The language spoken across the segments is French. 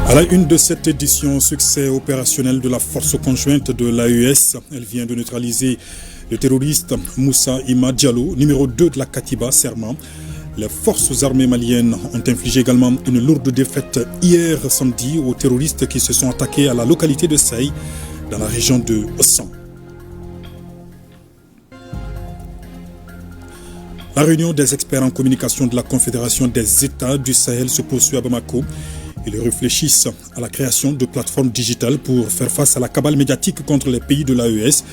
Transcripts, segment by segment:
À la une de cette édition, succès opérationnel de la force conjointe de l'AES. Elle vient de neutraliser le terroriste Moussa Ima Diallo, numéro 2 de la Katiba Serma. Les forces armées maliennes ont infligé également une lourde défaite hier samedi aux terroristes qui se sont attaqués à la localité de Saï, dans la région de Ossan. La réunion des experts en communication de la Confédération des États du Sahel se poursuit à Bamako. Ils réfléchissent à la création de plateformes digitales pour faire face à la cabale médiatique contre les pays de l'AES.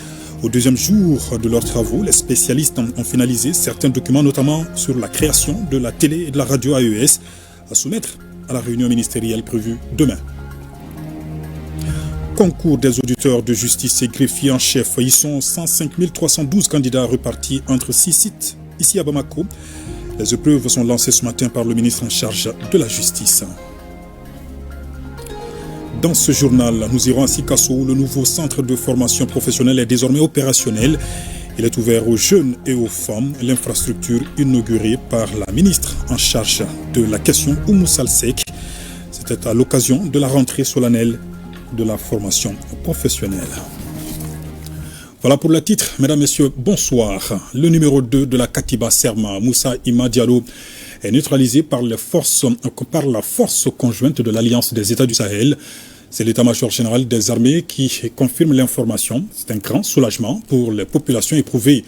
Au deuxième jour de leurs travaux, les spécialistes ont finalisé certains documents, notamment sur la création de la télé et de la radio AES, à soumettre à la réunion ministérielle prévue demain. Concours des auditeurs de justice et greffiers en chef. Ils sont 105 312 candidats repartis entre 6 sites ici à Bamako. Les épreuves sont lancées ce matin par le ministre en charge de la justice. Dans ce journal, nous irons à Sikasso où le nouveau centre de formation professionnelle est désormais opérationnel. Il est ouvert aux jeunes et aux femmes. L'infrastructure inaugurée par la ministre en charge de la question, Oumou Salsek. C'était à l'occasion de la rentrée solennelle de la formation professionnelle. Voilà pour le titre. Mesdames, Messieurs, bonsoir. Le numéro 2 de la Katiba Serma, Moussa Ima Diallo, est neutralisé par la force conjointe de l'Alliance des États du Sahel. C'est l'état-major général des armées qui confirme l'information. C'est un grand soulagement pour les populations éprouvées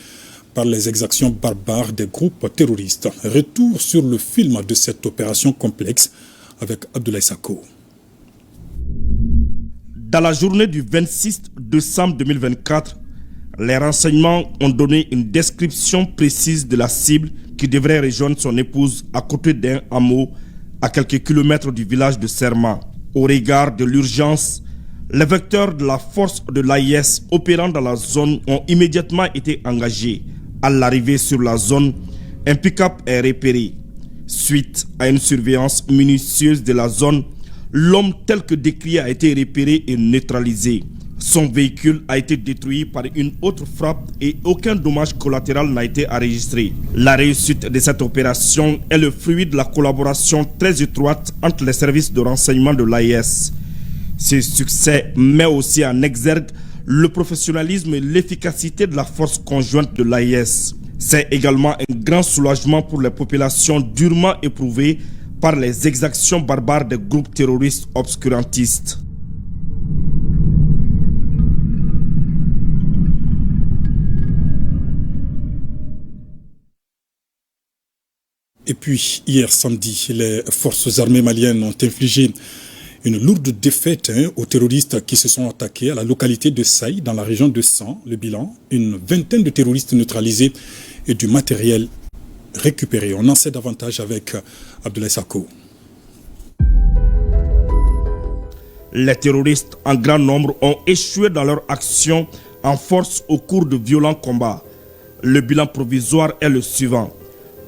par les exactions barbares des groupes terroristes. Retour sur le film de cette opération complexe avec Abdoulaye Sako. Dans la journée du 26 décembre 2024, les renseignements ont donné une description précise de la cible qui devrait rejoindre son épouse à côté d'un hameau à quelques kilomètres du village de Serma. Au regard de l'urgence, les vecteurs de la force de l'AIS opérant dans la zone ont immédiatement été engagés. À l'arrivée sur la zone, un pick-up est repéré. Suite à une surveillance minutieuse de la zone, l'homme tel que décrit a été repéré et neutralisé. Son véhicule a été détruit par une autre frappe et aucun dommage collatéral n'a été enregistré. La réussite de cette opération est le fruit de la collaboration très étroite entre les services de renseignement de l'AIS. Ce succès met aussi en exergue le professionnalisme et l'efficacité de la force conjointe de l'AIS. C'est également un grand soulagement pour les populations durement éprouvées par les exactions barbares des groupes terroristes obscurantistes. Et puis, hier samedi, les forces armées maliennes ont infligé une lourde défaite aux terroristes qui se sont attaqués à la localité de Saï, dans la région de San. Le bilan, une vingtaine de terroristes neutralisés et du matériel récupéré. On en sait davantage avec Abdoulaye Sako. Les terroristes en grand nombre ont échoué dans leur action en force au cours de violents combats. Le bilan provisoire est le suivant.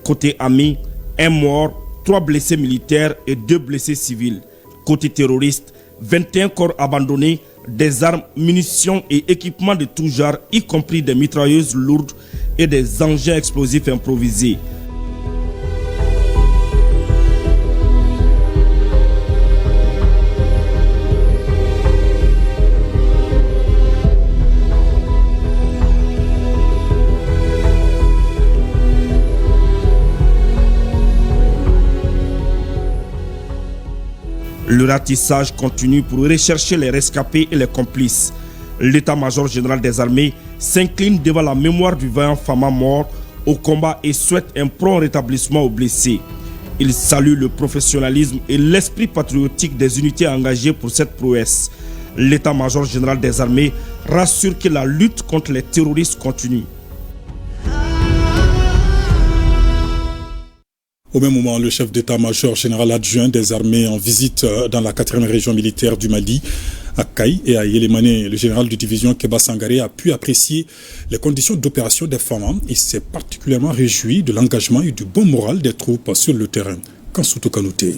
Côté ami, 1 mort, 3 blessés militaires et 2 blessés civils. Côté terroriste, 21 corps abandonnés, des armes, munitions et équipements de tout genre, y compris des mitrailleuses lourdes et des engins explosifs improvisés. Le ratissage continue pour rechercher les rescapés et les complices. L'état-major général des armées s'incline devant la mémoire du vaillant Fama mort au combat et souhaite un prompt rétablissement aux blessés. Il salue le professionnalisme et l'esprit patriotique des unités engagées pour cette prouesse. L'état-major général des armées rassure que la lutte contre les terroristes continue. Au même moment, le chef d'état-major général adjoint des armées en visite dans la 4e région militaire du Mali, à Kaï et à Yélémané, le général de division Keba Sangaré a pu apprécier les conditions d'opération des femmes. Il s'est particulièrement réjoui de l'engagement et du bon moral des troupes sur le terrain. Kansoutou Kanouté.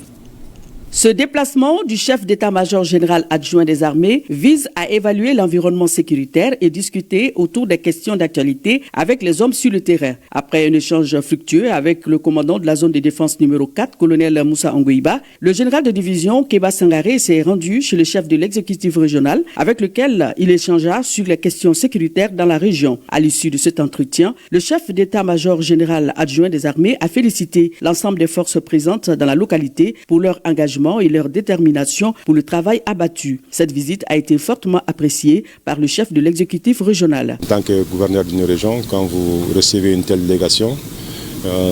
Ce déplacement du chef d'état-major général adjoint des armées vise à évaluer l'environnement sécuritaire et discuter autour des questions d'actualité avec les hommes sur le terrain. Après un échange fructueux avec le commandant de la zone de défense numéro 4, colonel Moussa Anguiba, le général de division Keba Sangaré s'est rendu chez le chef de l'exécutif régional avec lequel il échangea sur les questions sécuritaires dans la région. À l'issue de cet entretien, le chef d'état-major général adjoint des armées a félicité l'ensemble des forces présentes dans la localité pour leur engagement et leur détermination pour le travail abattu. Cette visite a été fortement appréciée par le chef de l'exécutif régional. En tant que gouverneur d'une région, quand vous recevez une telle délégation,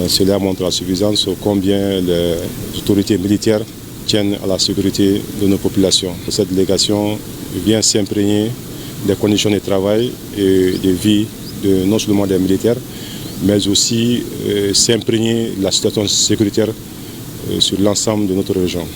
cela montre à suffisance combien les autorités militaires tiennent à la sécurité de nos populations. Cette délégation vient s'imprégner des conditions de travail et de vie de non seulement des militaires, mais aussi s'imprégner de la situation sécuritaire sur l'ensemble de notre région.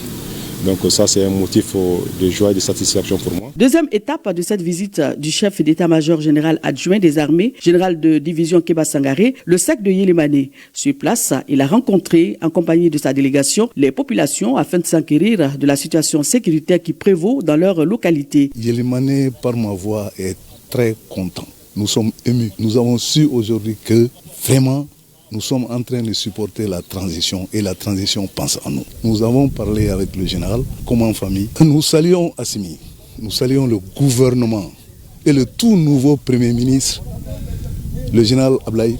Donc ça, c'est un motif de joie et de satisfaction pour moi. Deuxième étape de cette visite du chef d'état-major général adjoint des armées, général de division Keba Sangaré, le SEC de Yélimane. Sur place, il a rencontré, en compagnie de sa délégation, les populations afin de s'enquérir de la situation sécuritaire qui prévaut dans leur localité. Yélimane, par ma voix, est très content. Nous sommes émus. Nous avons su aujourd'hui que vraiment, nous sommes en train de supporter la transition et la transition pense en nous. Nous avons parlé avec le général comme en famille. Nous saluons Assimi, nous saluons le gouvernement et le tout nouveau Premier ministre, le général Ablaye.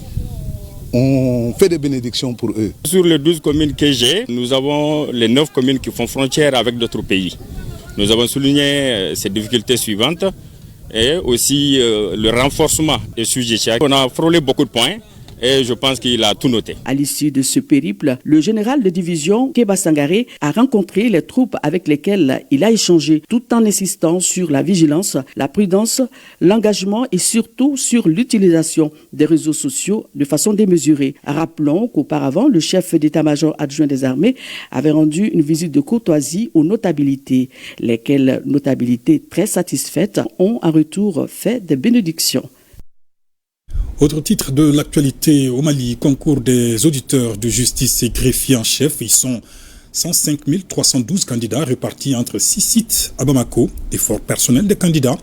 On fait des bénédictions pour eux. Sur les 12 communes que j'ai, nous avons les 9 communes qui font frontière avec d'autres pays. Nous avons souligné ces difficultés suivantes et aussi le renforcement des sujets. On a frôlé beaucoup de points. Et je pense qu'il a tout noté. À l'issue de ce périple, le général de division Keba Sangaré a rencontré les troupes avec lesquelles il a échangé, tout en insistant sur la vigilance, la prudence, l'engagement et surtout sur l'utilisation des réseaux sociaux de façon démesurée. Rappelons qu'auparavant, le chef d'état-major adjoint des armées avait rendu une visite de courtoisie aux notabilités, lesquelles notabilités très satisfaites ont en retour fait des bénédictions. Autre titre de l'actualité au Mali, concours des auditeurs de justice et greffiers en chef. Ils sont 105 312 candidats répartis entre 6 sites à Bamako. Effort personnel des candidats,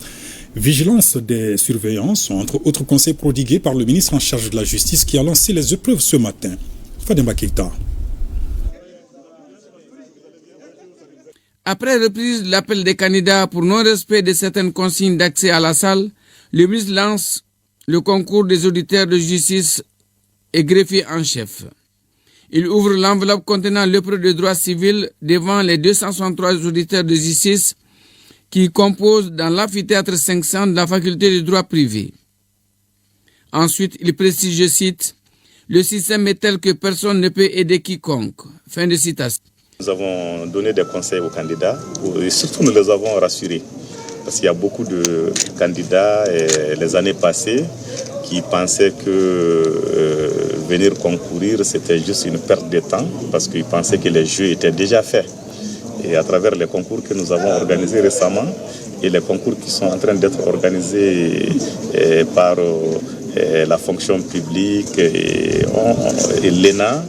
vigilance des surveillances, entre autres conseils prodigués par le ministre en charge de la justice qui a lancé les épreuves ce matin. Fademba Keita. Après reprise de l'appel des candidats pour non-respect de certaines consignes d'accès à la salle, le ministre lance le concours des auditeurs de justice et greffiers en chef. Il ouvre l'enveloppe contenant l'épreuve de droit civil devant les 263 auditeurs de justice qui composent dans l'amphithéâtre 500 de la faculté de droit privé. Ensuite, il précise, je cite, « Le système est tel que personne ne peut aider quiconque ». Fin de citation. Nous avons donné des conseils aux candidats et surtout nous les avons rassurés. Parce qu'il y a beaucoup de candidats les années passées qui pensaient que venir concourir c'était juste une perte de temps parce qu'ils pensaient que les jeux étaient déjà faits. Et à travers les concours que nous avons organisés récemment et les concours qui sont en train d'être organisés par la fonction publique et l'ENA,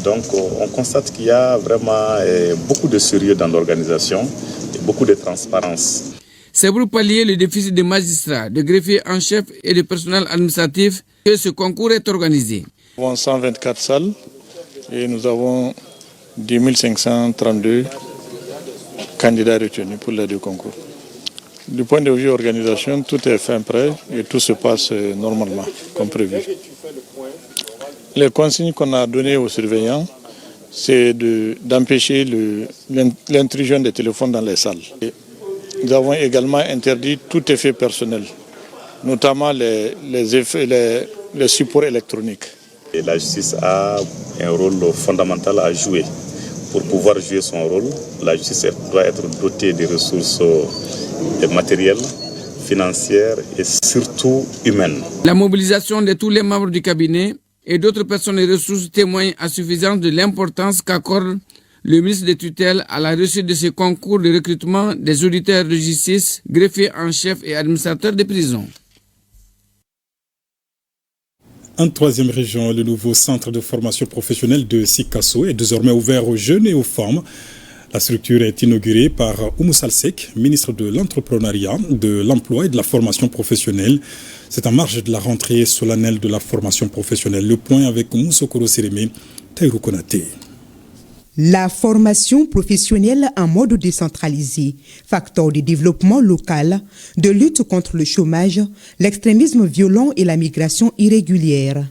donc on constate qu'il y a vraiment beaucoup de sérieux dans l'organisation et beaucoup de transparence. C'est pour pallier le déficit de magistrats, de greffiers en chef et de personnel administratif que ce concours est organisé. Nous avons 124 salles et nous avons 10 532 candidats retenus pour les deux concours. Du point de vue organisation, tout est fin prêt et tout se passe normalement, comme prévu. Les consignes qu'on a données aux surveillants, c'est d'empêcher l'intrusion des téléphones dans les salles. Nous avons également interdit tout effet personnel, notamment les supports électroniques. Et la justice a un rôle fondamental à jouer. Pour pouvoir jouer son rôle, la justice doit être dotée de ressources matérielles, financières et surtout humaines. La mobilisation de tous les membres du cabinet et d'autres personnes et ressources témoignent à suffisance de l'importance qu'accorde le ministre de tutelle à la réussite de ce concours de recrutement des auditeurs de justice, greffiers en chef et administrateurs de prison. En troisième région, le nouveau centre de formation professionnelle de Sikasso est désormais ouvert aux jeunes et aux femmes. La structure est inaugurée par Oumou Salsek, ministre de l'Entrepreneuriat, de l'Emploi et de la Formation professionnelle. C'est en marge de la rentrée solennelle de la formation professionnelle. Le point avec Moussokoro Sérémé, Taïrou Konaté. La formation professionnelle en mode décentralisé, facteur de développement local, de lutte contre le chômage, l'extrémisme violent et la migration irrégulière.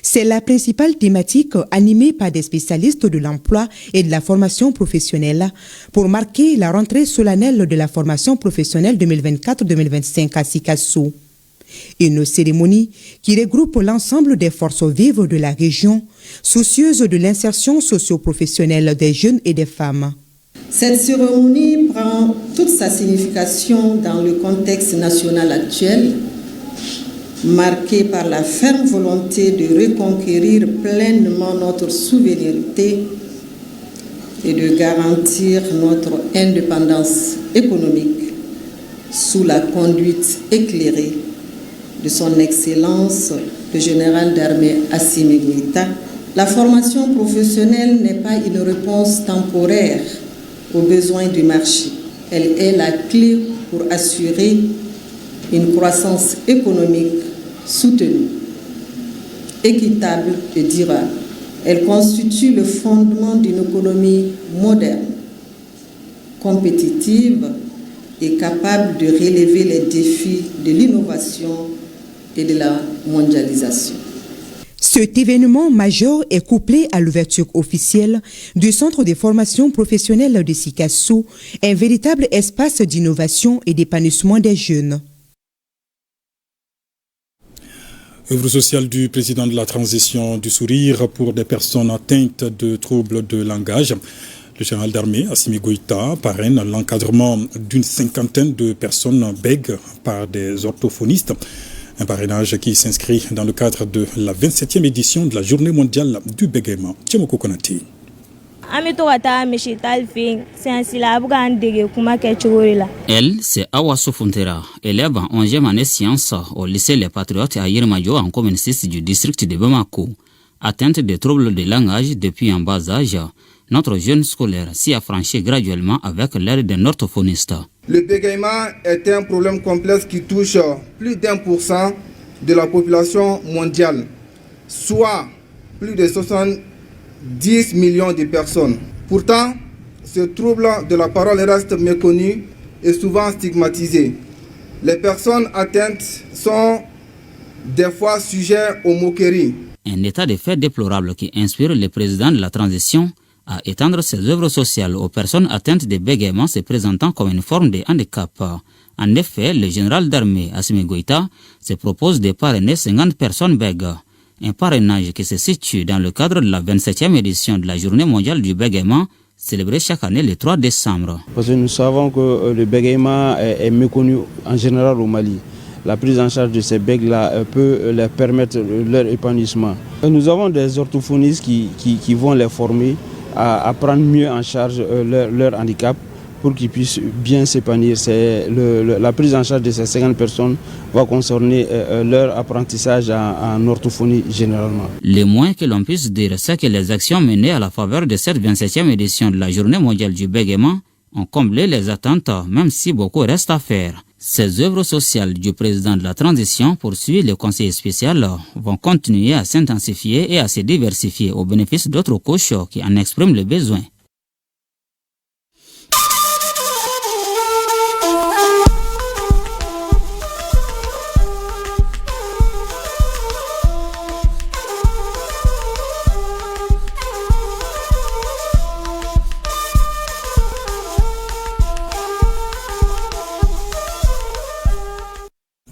C'est la principale thématique animée par des spécialistes de l'emploi et de la formation professionnelle pour marquer la rentrée solennelle de la formation professionnelle 2024-2025 à Sikasso. Une cérémonie qui regroupe l'ensemble des forces vives de la région, soucieuses de l'insertion socio-professionnelle des jeunes et des femmes. Cette cérémonie prend toute sa signification dans le contexte national actuel, marqué par la ferme volonté de reconquérir pleinement notre souveraineté et de garantir notre indépendance économique sous la conduite éclairée de son Excellence le général d'armée Assimi Goïta. La formation professionnelle n'est pas une réponse temporaire aux besoins du marché. Elle est la clé pour assurer une croissance économique soutenue, équitable et durable. Elle constitue le fondement d'une économie moderne, compétitive et capable de relever les défis de l'innovation et de la mondialisation. Cet événement majeur est couplé à l'ouverture officielle du Centre de formation professionnelle de Sikasso, un véritable espace d'innovation et d'épanouissement des jeunes. Œuvre sociale du président de la transition du sourire pour des personnes atteintes de troubles de langage. Le général d'armée Assimi Goïta parraine l'encadrement d'une 50aine de personnes bègues par des orthophonistes. Un parrainage qui s'inscrit dans le cadre de la 27e édition de la Journée mondiale du bégaiement. Tchemoko Konati. Elle, c'est Awa Sofuntera, élève en 11e année sciences au lycée Les Patriotes à Yirmadio en commune 6 du district de Bamako. Atteinte de troubles de langage depuis un bas âge, notre jeune scolaire s'y affranchit graduellement avec l'aide d'un orthophoniste. Le bégaiement est un problème complexe qui touche plus d'1% de la population mondiale, soit plus de 70 millions de personnes. Pourtant, ce trouble de la parole reste méconnu et souvent stigmatisé. Les personnes atteintes sont des fois sujets aux moqueries. Un état de fait déplorable qui inspire le président de la transition à étendre ses œuvres sociales aux personnes atteintes de bégaiement se présentant comme une forme de handicap. En effet, le général d'armée Assimi Goïta se propose de parrainer 50 personnes bègues. Un parrainage qui se situe dans le cadre de la 27e édition de la Journée mondiale du bégaiement, célébrée chaque année le 3 décembre. Parce que nous savons que le bégaiement est méconnu en général au Mali. La prise en charge de ces bègues-là peut leur permettre leur épanouissement. Nous avons des orthophonistes qui vont les former à prendre mieux en charge leur handicap pour qu'ils puissent bien s'épanouir. La prise en charge de ces 50 personnes va concerner leur apprentissage en orthophonie généralement. Le moins que l'on puisse dire, c'est que les actions menées à la faveur de cette 27e édition de la Journée mondiale du bégaiement ont comblé les attentes, même si beaucoup reste à faire. Ces œuvres sociales du président de la transition, poursuit le conseiller spécial, vont continuer à s'intensifier et à se diversifier au bénéfice d'autres couches qui en expriment le besoin.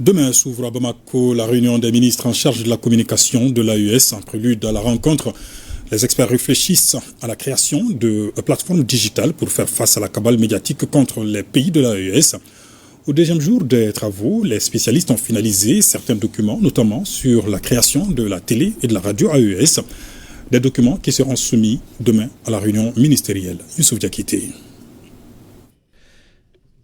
Demain s'ouvre à Bamako la réunion des ministres en charge de la communication de l'AES. En prélude à la rencontre, les experts réfléchissent à la création de plateformes digitales pour faire face à la cabale médiatique contre les pays de l'AES. Au deuxième jour des travaux, les spécialistes ont finalisé certains documents, notamment sur la création de la télé et de la radio AES. Des documents qui seront soumis demain à la réunion ministérielle. Youssouf Diakité.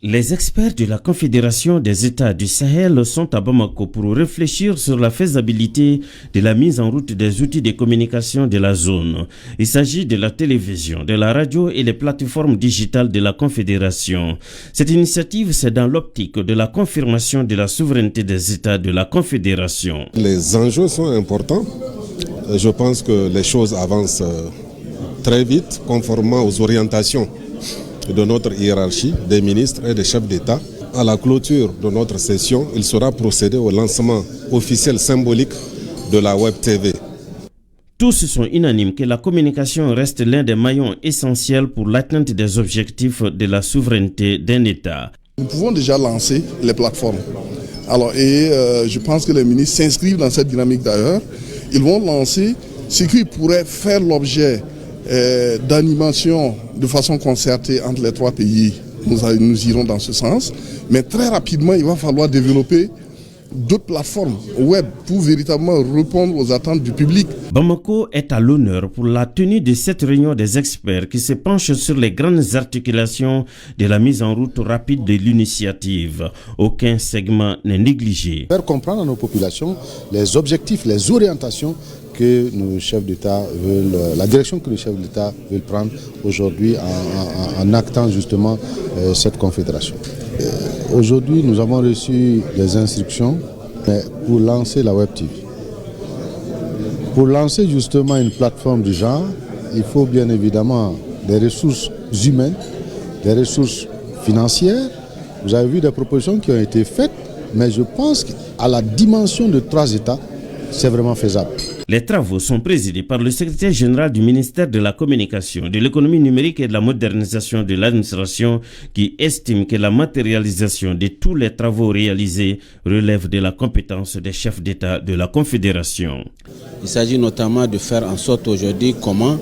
Les experts de la Confédération des États du Sahel sont à Bamako pour réfléchir sur la faisabilité de la mise en route des outils de communication de la zone. Il s'agit de la télévision, de la radio et les plateformes digitales de la Confédération. Cette initiative, c'est dans l'optique de la confirmation de la souveraineté des États de la Confédération. Les enjeux sont importants. Je pense que les choses avancent très vite, conformément aux orientations de notre hiérarchie, des ministres et des chefs d'État. À la clôture de notre session, il sera procédé au lancement officiel symbolique de la Web TV. Tous sont unanimes que la communication reste l'un des maillons essentiels pour l'atteinte des objectifs de la souveraineté d'un État. Nous pouvons déjà lancer les plateformes. Je pense que les ministres s'inscrivent dans cette dynamique d'ailleurs. Ils vont lancer ce qui pourrait faire l'objet d'animation de façon concertée entre les trois pays. Nous irons dans ce sens. Mais très rapidement, il va falloir développer d'autres plateformes web pour véritablement répondre aux attentes du public. Bamako est à l'honneur pour la tenue de cette réunion des experts qui se penchent sur les grandes articulations de la mise en route rapide de l'initiative. Aucun segment n'est négligé. Faire comprendre à nos populations les objectifs, les orientations que nos chefs d'État veulent, la direction que les chefs d'État veulent prendre aujourd'hui en actant justement cette confédération. Aujourd'hui, nous avons reçu des instructions pour lancer la Web TV. Pour lancer justement une plateforme du genre, il faut bien évidemment des ressources humaines, des ressources financières. Vous avez vu des propositions qui ont été faites, mais je pense qu'à la dimension de 3 États, c'est vraiment faisable. Les travaux sont présidés par le secrétaire général du ministère de la Communication, de l'économie numérique et de la modernisation de l'administration qui estime que la matérialisation de tous les travaux réalisés relève de la compétence des chefs d'État de la Confédération. Il s'agit notamment de faire en sorte aujourd'hui comment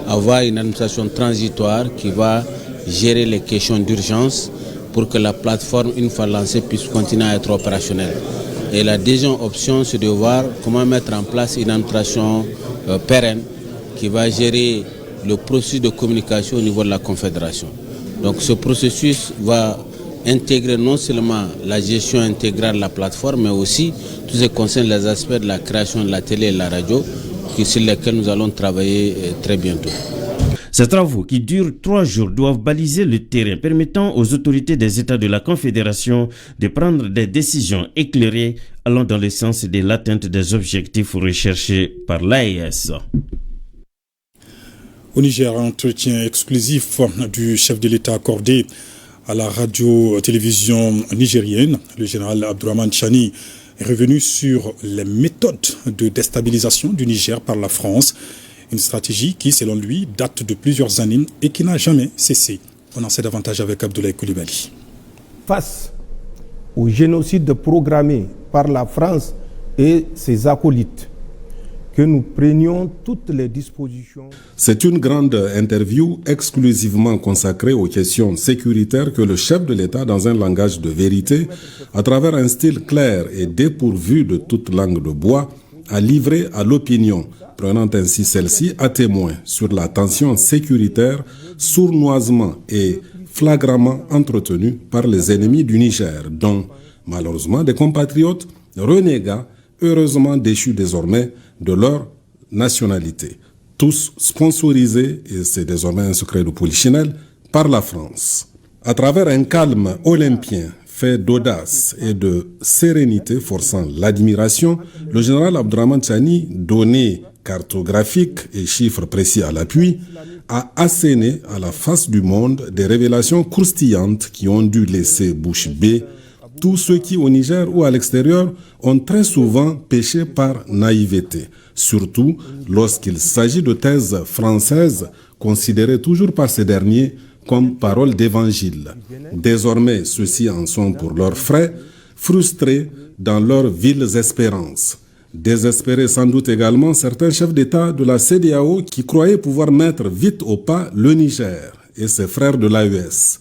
avoir une administration transitoire qui va gérer les questions d'urgence pour que la plateforme, une fois lancée, puisse continuer à être opérationnelle. Et la deuxième option, c'est de voir comment mettre en place une administration pérenne qui va gérer le processus de communication au niveau de la Confédération. Donc ce processus va intégrer non seulement la gestion intégrale de la plateforme, mais aussi tout ce qui concerne les aspects de la création de la télé et de la radio, sur lesquels nous allons travailler très bientôt. Ces travaux qui durent 3 jours doivent baliser le terrain, permettant aux autorités des États de la Confédération de prendre des décisions éclairées allant dans le sens de l'atteinte des objectifs recherchés par l'AES. Au Niger, entretien exclusif du chef de l'État accordé à la radio-télévision nigérienne. Le général Abdourahmane Chani est revenu sur les méthodes de déstabilisation du Niger par la France. Une stratégie qui, selon lui, date de plusieurs années et qui n'a jamais cessé. On en sait davantage avec Abdoulaye Coulibaly. Face au génocide programmé par la France et ses acolytes, que nous prenions toutes les dispositions. C'est une grande interview exclusivement consacrée aux questions sécuritaires que le chef de l'État, dans un langage de vérité, à travers un style clair et dépourvu de toute langue de bois, a livré à l'opinion, prenant ainsi celle-ci à témoin sur la tension sécuritaire sournoisement et flagramment entretenue par les ennemis du Niger, dont, malheureusement, des compatriotes renégats, heureusement déchus désormais de leur nationalité, tous sponsorisés, et c'est désormais un secret de polichinelle, par la France. À travers un calme olympien, fait d'audace et de sérénité forçant l'admiration, le général Abdourahmane Chani, données cartographiques et chiffres précis à l'appui, a asséné à la face du monde des révélations croustillantes qui ont dû laisser bouche bée tous ceux qui, au Niger ou à l'extérieur, ont très souvent péché par naïveté, surtout lorsqu'il s'agit de thèses françaises considérées toujours par ces derniers comme paroles d'évangile. Désormais, ceux-ci en sont pour leurs frais, frustrés dans leurs viles espérances. Désespérés sans doute également certains chefs d'État de la CEDEAO qui croyaient pouvoir mettre vite au pas le Niger et ses frères de l'AES.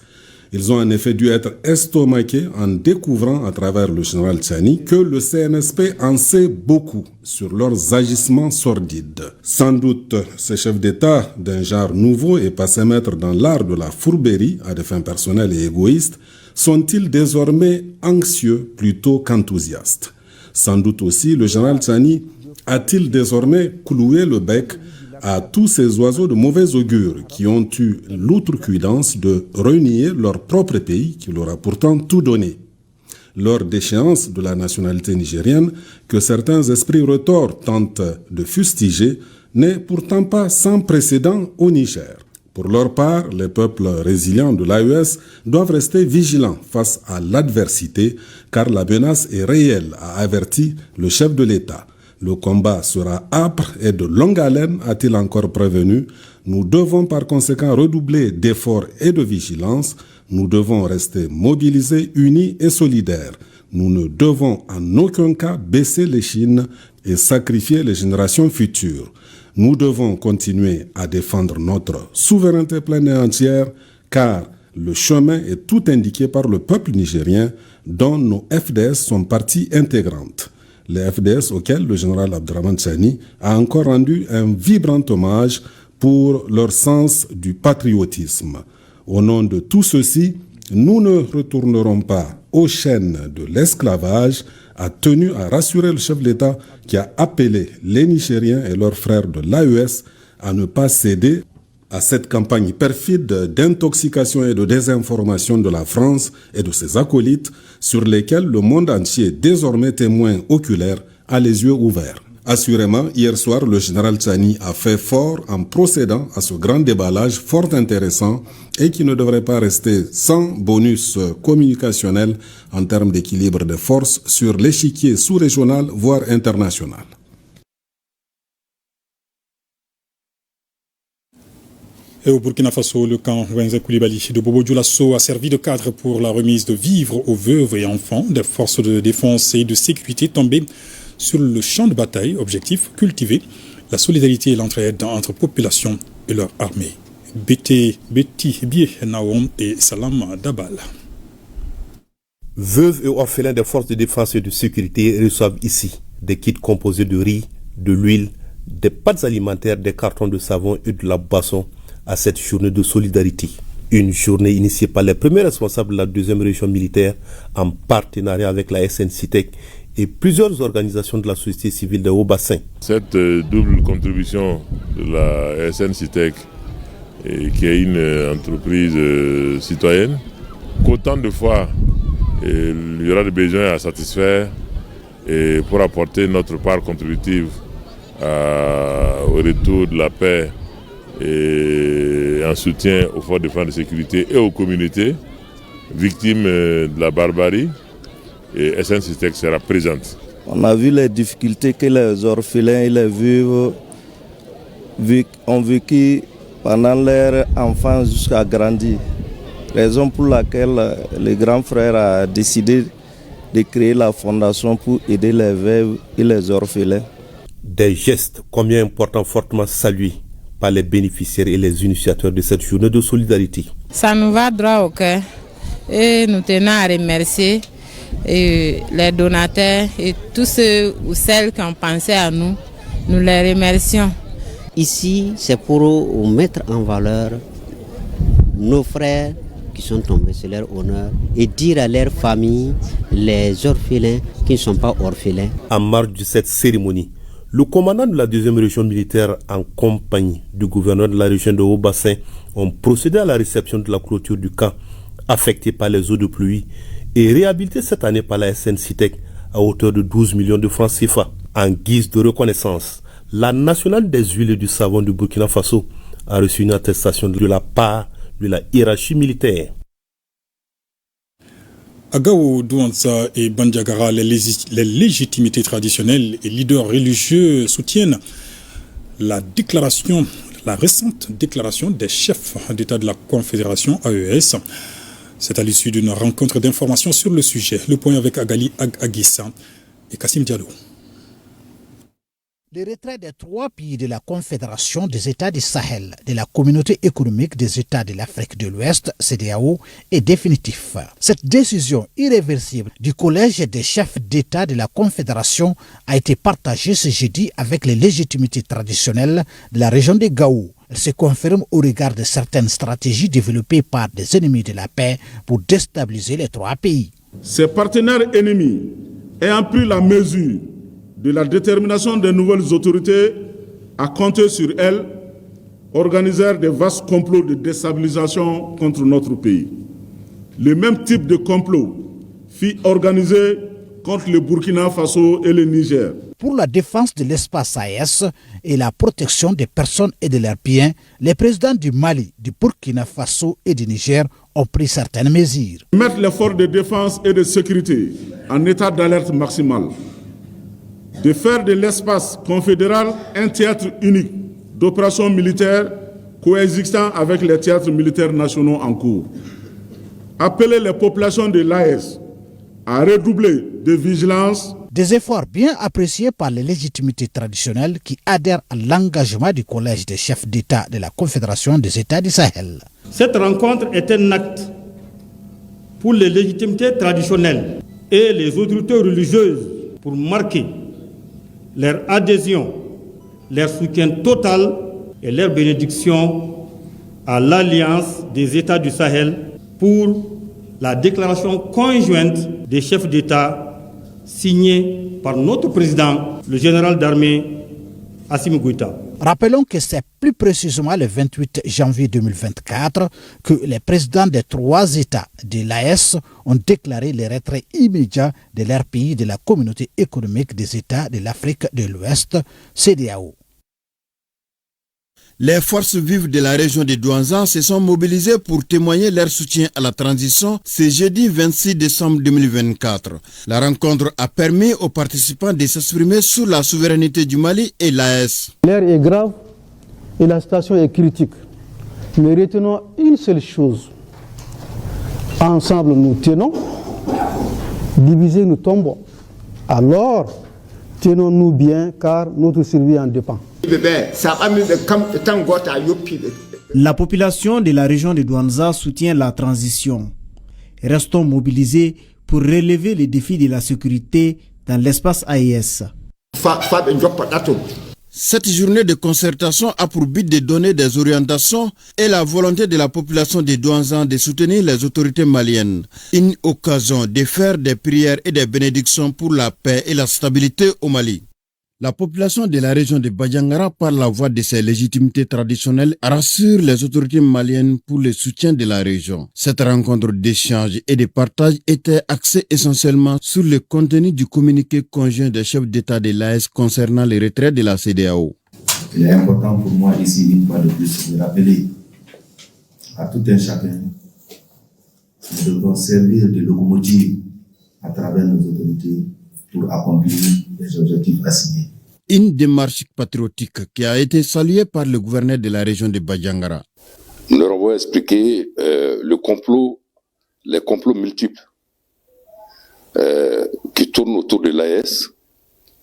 Ils ont en effet dû être estomaqués en découvrant à travers le général Chani que le CNSP en sait beaucoup sur leurs agissements sordides. Sans doute, ces chefs d'État d'un genre nouveau et passé maître dans l'art de la fourberie à des fins personnelles et égoïstes sont-ils désormais anxieux plutôt qu'enthousiastes? Sans doute aussi, le général Tchani a-t-il désormais cloué le bec à tous ces oiseaux de mauvais augure qui ont eu l'outrecuidance de renier leur propre pays qui leur a pourtant tout donné. Lors d'échéance de la nationalité nigérienne, que certains esprits retors tentent de fustiger, n'est pourtant pas sans précédent au Niger. Pour leur part, les peuples résilients de l'AES doivent rester vigilants face à l'adversité, car la menace est réelle, a averti le chef de l'État. Le combat sera âpre et de longue haleine, a-t-il encore prévenu. Nous devons par conséquent redoubler d'efforts et de vigilance. Nous devons rester mobilisés, unis et solidaires. Nous ne devons en aucun cas baisser l'échine et sacrifier les générations futures. Nous devons continuer à défendre notre souveraineté pleine et entière, car le chemin est tout indiqué par le peuple nigérien, dont nos FDS sont partie intégrante. Les FDS auxquels le général Abdrahmane Tchani a encore rendu un vibrant hommage pour leur sens du patriotisme. Au nom de tout ceci, nous ne retournerons pas aux chaînes de l'esclavage, a tenu à rassurer le chef de l'État qui a appelé les Nigériens et leurs frères de l'AES à ne pas céder à cette campagne perfide d'intoxication et de désinformation de la France et de ses acolytes sur lesquels le monde entier, désormais témoin oculaire, a les yeux ouverts. Assurément, hier soir, le général Tchani a fait fort en procédant à ce grand déballage fort intéressant et qui ne devrait pas rester sans bonus communicationnel en termes d'équilibre de forces sur l'échiquier sous-régional, voire international. Et au Burkina Faso, le camp Wenze Koulibaly de Bobo Dioulasso a servi de cadre pour la remise de vivres aux veuves et enfants des forces de défense et de sécurité tombées sur le champ de bataille. Objectif, cultiver la solidarité et l'entraide entre populations et leur armée. Betty Bie Naom et Salam Dabal. Veuves et orphelins des forces de défense et de sécurité reçoivent ici des kits composés de riz, de l'huile, des pâtes alimentaires, des cartons de savon et de la boisson à cette journée de solidarité. Une journée initiée par les premiers responsables de la 2e région militaire en partenariat avec la SNCITEC et plusieurs organisations de la société civile de Haut-Bassin. Cette double contribution de la SNCITEC, qui est une entreprise citoyenne, qu'autant de fois il y aura des besoins à satisfaire et pour apporter notre part contributive au retour de la paix et en soutien aux forces de défense et de sécurité et aux communautés victimes de la barbarie, et SNCITEC sera présente. On a vu les difficultés que les orphelins et les veuves ont vécues pendant leur enfance jusqu'à grandir. Raison pour laquelle le grand frère a décidé de créer la fondation pour aider les veuves et les orphelins. Des gestes combien importants, fortement salués par les bénéficiaires et les initiateurs de cette journée de solidarité. Ça nous va droit au cœur et nous tenons à remercier les donateurs et tous ceux ou celles qui ont pensé à nous. Nous les remercions. Ici, c'est pour mettre en valeur nos frères qui sont tombés sur leur honneur et dire à leurs familles, les orphelins qui ne sont pas orphelins. En marge de cette cérémonie, le commandant de la 2e région militaire en compagnie du gouverneur de la région de Haut-Bassin ont procédé à la réception de la clôture du camp affecté par les eaux de pluie et réhabilité cette année par la SNCITEC à hauteur de 12 millions de francs CFA. En guise de reconnaissance, la nationale des huiles et du savon du Burkina Faso a reçu une attestation de la part de la hiérarchie militaire. À Gao, Douanza et Bandiagara, les légitimités traditionnelles et leaders religieux soutiennent la récente déclaration des chefs d'État de la Confédération AES. C'est à l'issue d'une rencontre d'information sur le sujet. Le point avec Agali Aguissa et Kassim Diallo. Le retrait des 3 pays de la Confédération des États du Sahel, de la Communauté économique des États de l'Afrique de l'Ouest, CEDEAO, est définitif. Cette décision irréversible du Collège des chefs d'État de la Confédération a été partagée ce jeudi avec les légitimités traditionnelles de la région de Gao. Elle se confirme au regard de certaines stratégies développées par des ennemis de la paix pour déstabiliser les trois pays. Ces partenaires ennemis, ayant pris la mesure de la détermination des nouvelles autorités à compter sur elles, organisèrent des vastes complots de déstabilisation contre notre pays. Le même type de complot fut organisé contre le Burkina Faso et le Niger. Pour la défense de l'espace AES et la protection des personnes et de leurs biens, les présidents du Mali, du Burkina Faso et du Niger ont pris certaines mesures. Mettre les forces de défense et de sécurité en état d'alerte maximale. De faire de l'espace confédéral un théâtre unique d'opérations militaires coexistant avec les théâtres militaires nationaux en cours. Appeler les populations de l'AES à redoubler de vigilance. Des efforts bien appréciés par les légitimités traditionnelles qui adhèrent à l'engagement du Collège des chefs d'État de la Confédération des États du Sahel. Cette rencontre est un acte pour les légitimités traditionnelles et les autorités religieuses pour marquer leur adhésion, leur soutien total et leur bénédiction à l'Alliance des États du Sahel pour la déclaration conjointe des chefs d'État signée par notre président, le général d'armée Assimi Goïta. Rappelons que c'est plus précisément le 28 janvier 2024 que les présidents des trois États de l'AES ont déclaré le retrait immédiat de leur pays de la Communauté économique des États de l'Afrique de l'Ouest, CEDEAO. Les forces vives de la région de Douanza se sont mobilisées pour témoigner leur soutien à la transition ce jeudi 26 décembre 2024. La rencontre a permis aux participants de s'exprimer sur la souveraineté du Mali et l'AES. L'air est grave et la situation est critique. Mais retenons une seule chose. Ensemble nous tenons, divisés nous tombons. Alors, tenons-nous bien car notre survie en dépend. La population de la région de Douanza soutient la transition. Restons mobilisés pour relever les défis de la sécurité dans l'espace AES. Cette journée de concertation a pour but de donner des orientations et la volonté de la population de Douanza de soutenir les autorités maliennes. Une occasion de faire des prières et des bénédictions pour la paix et la stabilité au Mali. La population de la région de Badiangara, par la voix de ses légitimités traditionnelles, rassure les autorités maliennes pour le soutien de la région. Cette rencontre d'échange et de partage était axée essentiellement sur le contenu du communiqué conjoint des chefs d'État de l'AES concernant les retraits de la CEDEAO. Il est important pour moi ici, une fois de plus, de rappeler à tout un chacun que nous devons servir de locomotive à travers nos autorités pour accomplir les objectifs assignés. Une démarche patriotique qui a été saluée par le gouverneur de la région de Badiangara. Nous leur avons expliqué les complots multiples qui tournent autour de l'AES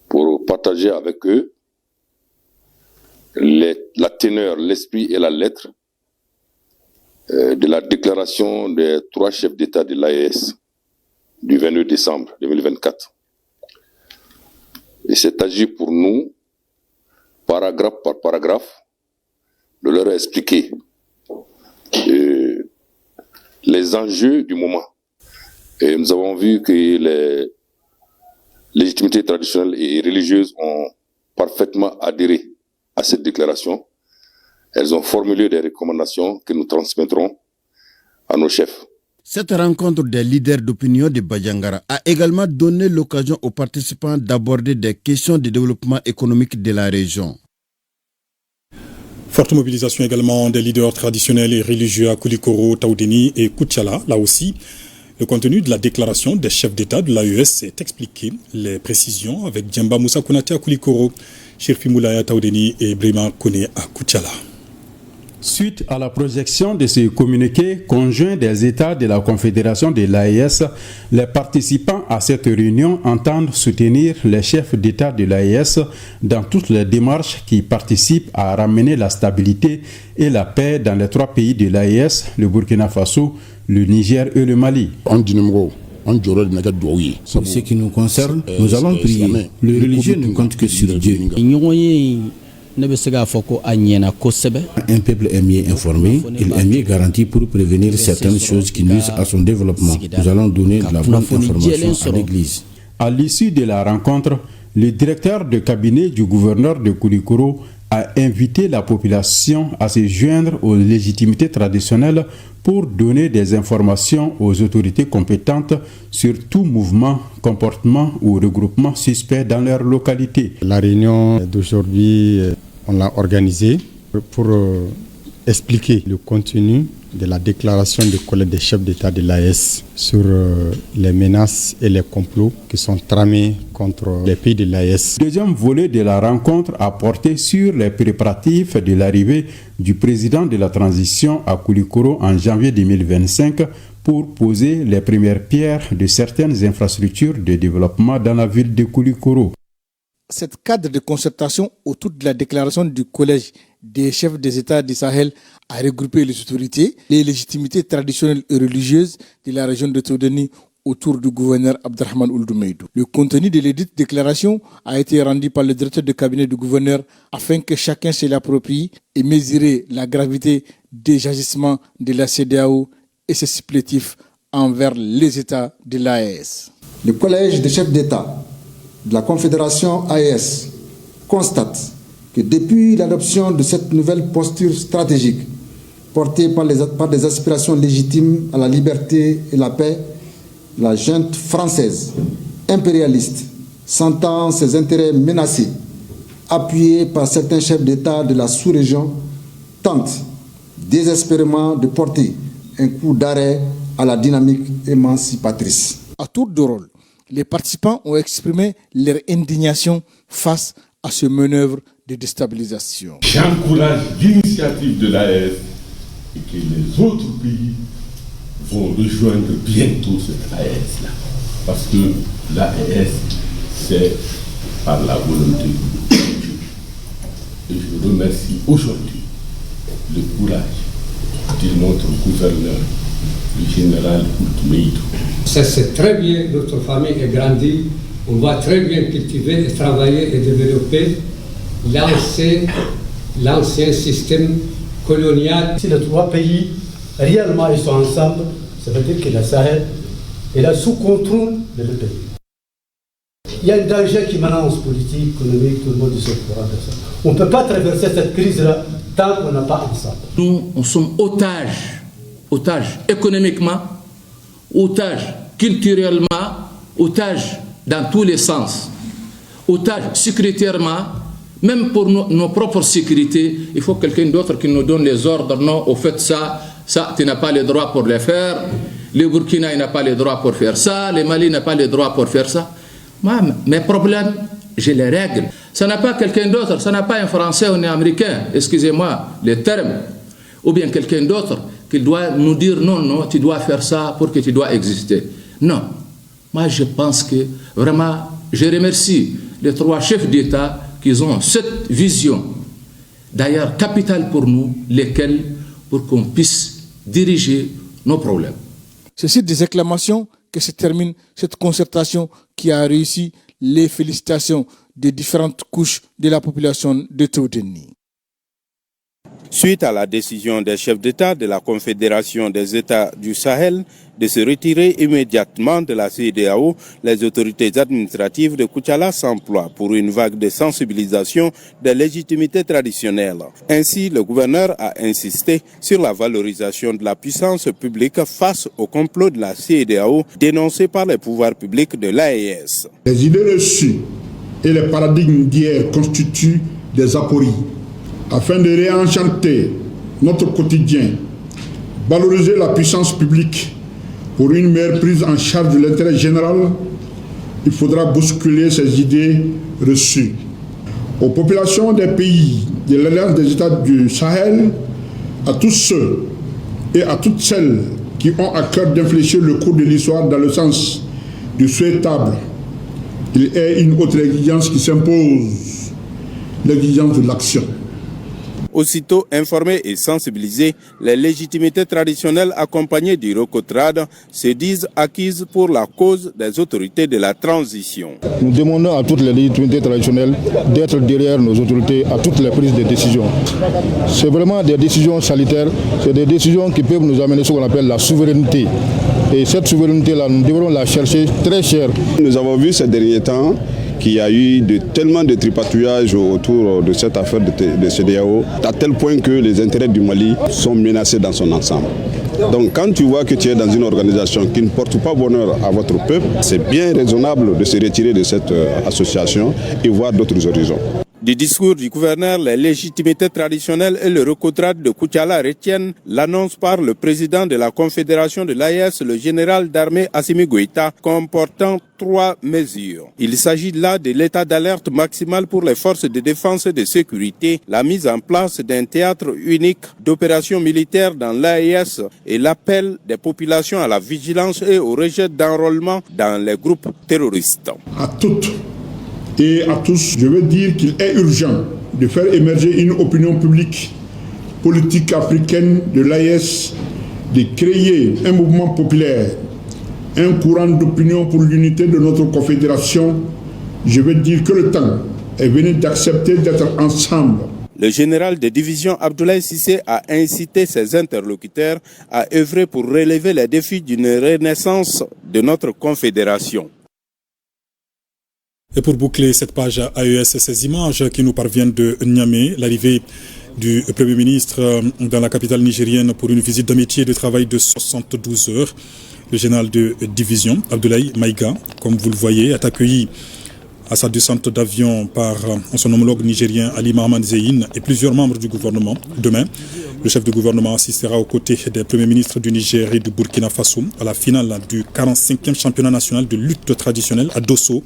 pour partager avec eux la teneur, l'esprit et la lettre de la déclaration des trois chefs d'État de l'AES du 22 décembre 2024. Et c'est agi pour nous, paragraphe par paragraphe, de leur expliquer les enjeux du moment. Et nous avons vu que les légitimités traditionnelles et religieuses ont parfaitement adhéré à cette déclaration. Elles ont formulé des recommandations que nous transmettrons à nos chefs. Cette rencontre des leaders d'opinion de Badiangara a également donné l'occasion aux participants d'aborder des questions de développement économique de la région. Forte mobilisation également des leaders traditionnels et religieux à Koulikoro, Taoudeni et Koutiala. Là aussi, le contenu de la déclaration des chefs d'État de l'AES est expliqué. Les précisions avec Djamba Moussa Konate à Koulikoro, Chirfi Moulaya Taoudeni et Brima Kone à Koutiala. Suite à la projection de ce communiqué conjoint des États de la Confédération de l'AES, les participants à cette réunion entendent soutenir les chefs d'État de l'AES dans toutes les démarches qui participent à ramener la stabilité et la paix dans les trois pays de l'AES, le Burkina Faso, le Niger et le Mali. Pour ce qui nous concerne, nous allons prier. Le religieux ne compte que sur Dieu. Un peuple est mieux informé, il est mieux garanti pour prévenir certaines choses qui nuisent à son développement. Nous allons donner de la bonne information à l'Église. À l'issue de la rencontre, le directeur de cabinet du gouverneur de Koulikoro a invité la population à se joindre aux légitimités traditionnelles pour donner des informations aux autorités compétentes sur tout mouvement, comportement ou regroupement suspect dans leur localité. La réunion d'aujourd'hui, on l'a organisée pour expliquer le contenu de la déclaration du collège des chefs d'État de l'AES sur les menaces et les complots qui sont tramés contre les pays de l'AES. Le deuxième volet de la rencontre a porté sur les préparatifs de l'arrivée du président de la transition à Koulikoro en janvier 2025 pour poser les premières pierres de certaines infrastructures de développement dans la ville de Koulikoro. Cette cadre de concertation autour de la déclaration du collège des chefs des États du Sahel a regroupé les autorités, les légitimités traditionnelles et religieuses de la région de Todeni autour du gouverneur Abdrahman Ould Meidou. Le contenu de l'édite déclaration a été rendu par le directeur de cabinet du gouverneur afin que chacun se l'approprie et mesurer la gravité des agissements de la CEDEAO et ses supplétifs envers les États de l'AES. Le collège des chefs d'État de la Confédération AES constate que depuis l'adoption de cette nouvelle posture stratégique portée par des aspirations légitimes à la liberté et la paix, la junte française impérialiste, sentant ses intérêts menacés, appuyée par certains chefs d'État de la sous-région, tente désespérément de porter un coup d'arrêt à la dynamique émancipatrice. À tour de rôle, les participants ont exprimé leur indignation face à ce manœuvre de déstabilisation. J'encourage l'initiative de l'AES et que les autres pays vont rejoindre bientôt cette AES-là. Parce que l'AES, c'est par la volonté de Dieu. Et je remercie aujourd'hui le courage de notre gouverneur, le général Ould Meidou. Ça c'est très bien, notre famille est grandie, on va très bien cultiver et travailler et développer l'ancien système colonial. Si les trois pays réellement ils sont ensemble, ça veut dire que le Sahel est là sous contrôle de le pays. Il y a un danger qui m'annonce politique, économique, tout le monde est au courant de ça. On ne peut pas traverser cette crise-là tant qu'on n'a pas ensemble. Nous, on sommes otages économiquement, otages culturellement, otages dans tous les sens, otages sécuritairement, même pour nos propres sécurités. Il faut quelqu'un d'autre qui nous donne les ordres. Non, au fait, ça tu n'as pas le droit pour le faire. Le Burkina n'a pas le droit pour faire ça. Le Mali n'a pas le droit pour faire ça. Moi, mes problèmes, je les règle. Ça n'a pas quelqu'un d'autre, ça n'a pas un Français ou un Américain, excusez-moi les termes, ou bien quelqu'un d'autre qui doit nous dire non, tu dois faire ça pour que tu dois exister. Non. Moi, je pense que vraiment, je remercie les trois chefs d'État qui ont cette vision, d'ailleurs capitale pour nous, lesquels, pour qu'on puisse diriger nos problèmes. C'est sur des acclamations que se termine cette concertation qui a réussi. Les félicitations des différentes couches de la population de Todeni. Suite à la décision des chefs d'État de la Confédération des États du Sahel de se retirer immédiatement de la CEDEAO, les autorités administratives de Koutiala s'emploient pour une vague de sensibilisation des légitimités traditionnelles. Ainsi, le gouverneur a insisté sur la valorisation de la puissance publique face au complot de la CEDEAO dénoncé par les pouvoirs publics de l'AES. Les idées reçues et les paradigmes d'hier constituent des apories. Afin de réenchanter notre quotidien, valoriser la puissance publique pour une meilleure prise en charge de l'intérêt général, il faudra bousculer ces idées reçues. Aux populations des pays de l'Alliance des États du Sahel, à tous ceux et à toutes celles qui ont à cœur d'infléchir le cours de l'histoire dans le sens du souhaitable, il y a une autre exigence qui s'impose, l'exigence de l'action. Aussitôt informés et sensibilisés, les légitimités traditionnelles accompagnées du recotrade se disent acquises pour la cause des autorités de la transition. Nous demandons à toutes les légitimités traditionnelles d'être derrière nos autorités à toutes les prises de décision. C'est vraiment des décisions salutaires, c'est des décisions qui peuvent nous amener ce qu'on appelle la souveraineté. Et cette souveraineté-là, nous devrons la chercher très cher. Nous avons vu ces derniers temps qu'il y a eu tellement de tripatouillage autour de cette affaire de CEDEAO, à tel point que les intérêts du Mali sont menacés dans son ensemble. Donc quand tu vois que tu es dans une organisation qui ne porte pas bonheur à votre peuple, c'est bien raisonnable de se retirer de cette association et voir d'autres horizons. Du discours du gouverneur, les légitimités traditionnelles et le recotrade de Koutiala retiennent l'annonce par le président de la Confédération de l'AES, le général d'armée Assimi Goïta, comportant 3 mesures. Il s'agit là de l'état d'alerte maximal pour les forces de défense et de sécurité, la mise en place d'un théâtre unique d'opérations militaires dans l'AES et l'appel des populations à la vigilance et au rejet d'enrôlement dans les groupes terroristes. À toutes et à tous, je veux dire qu'il est urgent de faire émerger une opinion publique politique africaine de l'AES, de créer un mouvement populaire, un courant d'opinion pour l'unité de notre confédération. Je veux dire que le temps est venu d'accepter d'être ensemble. Le général de division Abdoulaye Cissé a incité ses interlocuteurs à œuvrer pour relever les défis d'une renaissance de notre confédération. Et pour boucler cette page AES, ces images qui nous parviennent de Niamey, l'arrivée du Premier ministre dans la capitale nigérienne pour une visite d'amitié et de travail de 72 heures. Le général de division, Abdoulaye Maïga, comme vous le voyez, est accueilli à sa descente d'avion par son homologue nigérien Ali Mohamed Zeyn et plusieurs membres du gouvernement. Demain, le chef de gouvernement assistera aux côtés des premiers ministres du Niger et du Burkina Faso à la finale du 45e championnat national de lutte traditionnelle à Dosso.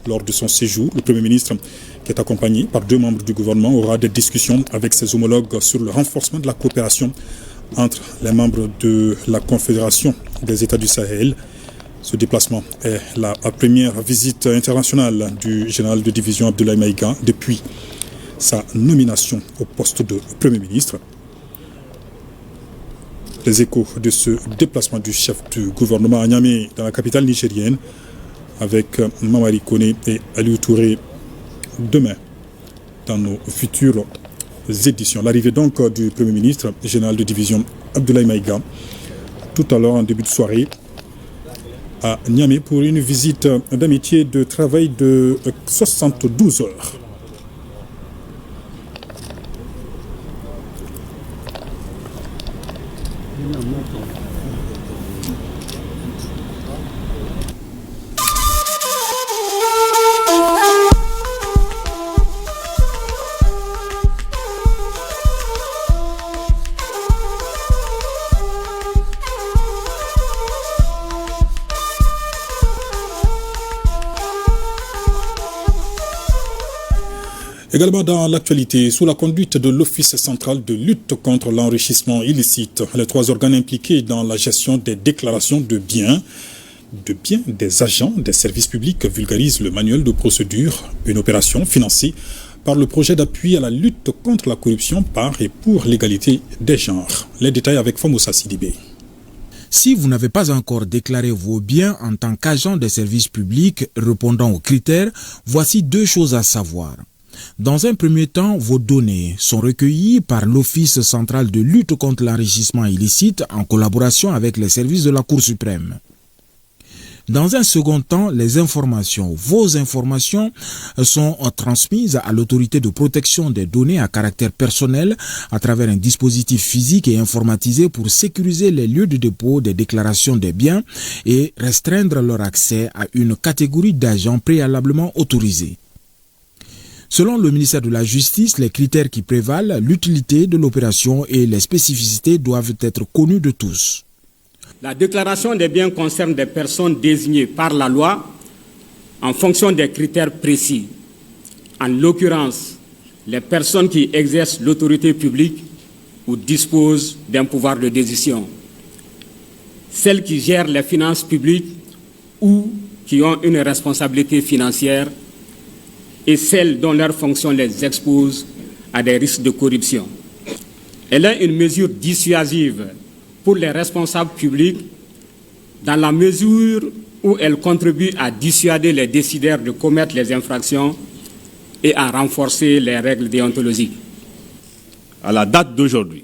Lors de son séjour, le Premier ministre, qui est accompagné par 2 membres du gouvernement, aura des discussions avec ses homologues sur le renforcement de la coopération entre les membres de la Confédération des États du Sahel. Ce déplacement est la première visite internationale du général de division Abdoulaye Maïga depuis sa nomination au poste de Premier ministre. Les échos de ce déplacement du chef du gouvernement à Niamey, dans la capitale nigérienne, avec Mamari Kone et Aliou Touré demain dans nos futures éditions. L'arrivée donc du Premier ministre, général de division Abdoulaye Maïga, tout à l'heure en début de soirée à Niamey pour une visite d'amitié de travail de 72 heures. Également dans l'actualité, sous la conduite de l'Office central de lutte contre l'enrichissement illicite, les 3 organes impliqués dans la gestion des déclarations de biens des agents des services publics vulgarisent le manuel de procédure, une opération financée par le projet d'appui à la lutte contre la corruption par et pour l'égalité des genres. Les détails avec Famoussa Sidibé. Si vous n'avez pas encore déclaré vos biens en tant qu'agent des services publics répondant aux critères, voici 2 choses à savoir. Dans un premier temps, vos données sont recueillies par l'Office central de lutte contre l'enrichissement illicite en collaboration avec les services de la Cour suprême. Dans un second temps, vos informations sont transmises à l'autorité de protection des données à caractère personnel à travers un dispositif physique et informatisé pour sécuriser les lieux de dépôt des déclarations des biens et restreindre leur accès à une catégorie d'agents préalablement autorisés. Selon le ministère de la Justice, les critères qui prévalent, l'utilité de l'opération et les spécificités doivent être connus de tous. La déclaration des biens concerne des personnes désignées par la loi en fonction des critères précis. En l'occurrence, les personnes qui exercent l'autorité publique ou disposent d'un pouvoir de décision, celles qui gèrent les finances publiques ou qui ont une responsabilité financière et celles dont leurs fonctions les exposent à des risques de corruption. Elle est une mesure dissuasive pour les responsables publics dans la mesure où elle contribue à dissuader les décideurs de commettre les infractions et à renforcer les règles déontologiques. À la date d'aujourd'hui,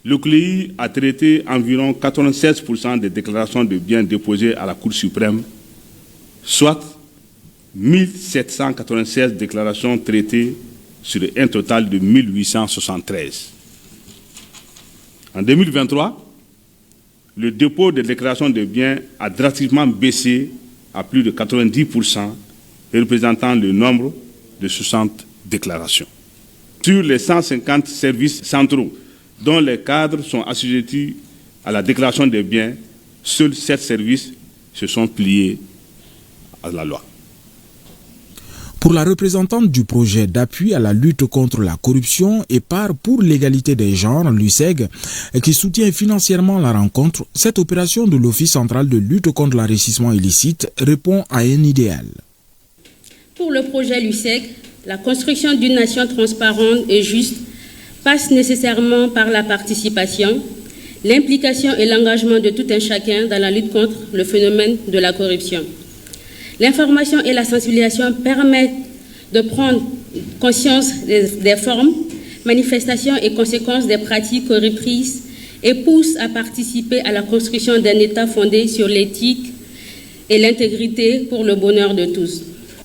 le CLEI a traité environ 96% des déclarations de biens déposées à la Cour suprême, soit 1796 déclarations traitées sur un total de 1873. En 2023, le dépôt des déclarations de biens a drastiquement baissé à plus de 90%, représentant le nombre de 60 déclarations. Sur les 150 services centraux dont les cadres sont assujettis à la déclaration des biens, seuls 7 services se sont pliés à la loi. Pour la représentante du projet d'appui à la lutte contre la corruption et par pour l'égalité des genres, l'USEG, qui soutient financièrement la rencontre, cette opération de l'Office central de lutte contre l'enrichissement illicite répond à un idéal. Pour le projet LUSEG, la construction d'une nation transparente et juste passe nécessairement par la participation, l'implication et l'engagement de tout un chacun dans la lutte contre le phénomène de la corruption. L'information et la sensibilisation permettent de prendre conscience des formes, manifestations et conséquences des pratiques corruptrices et poussent à participer à la construction d'un État fondé sur l'éthique et l'intégrité pour le bonheur de tous.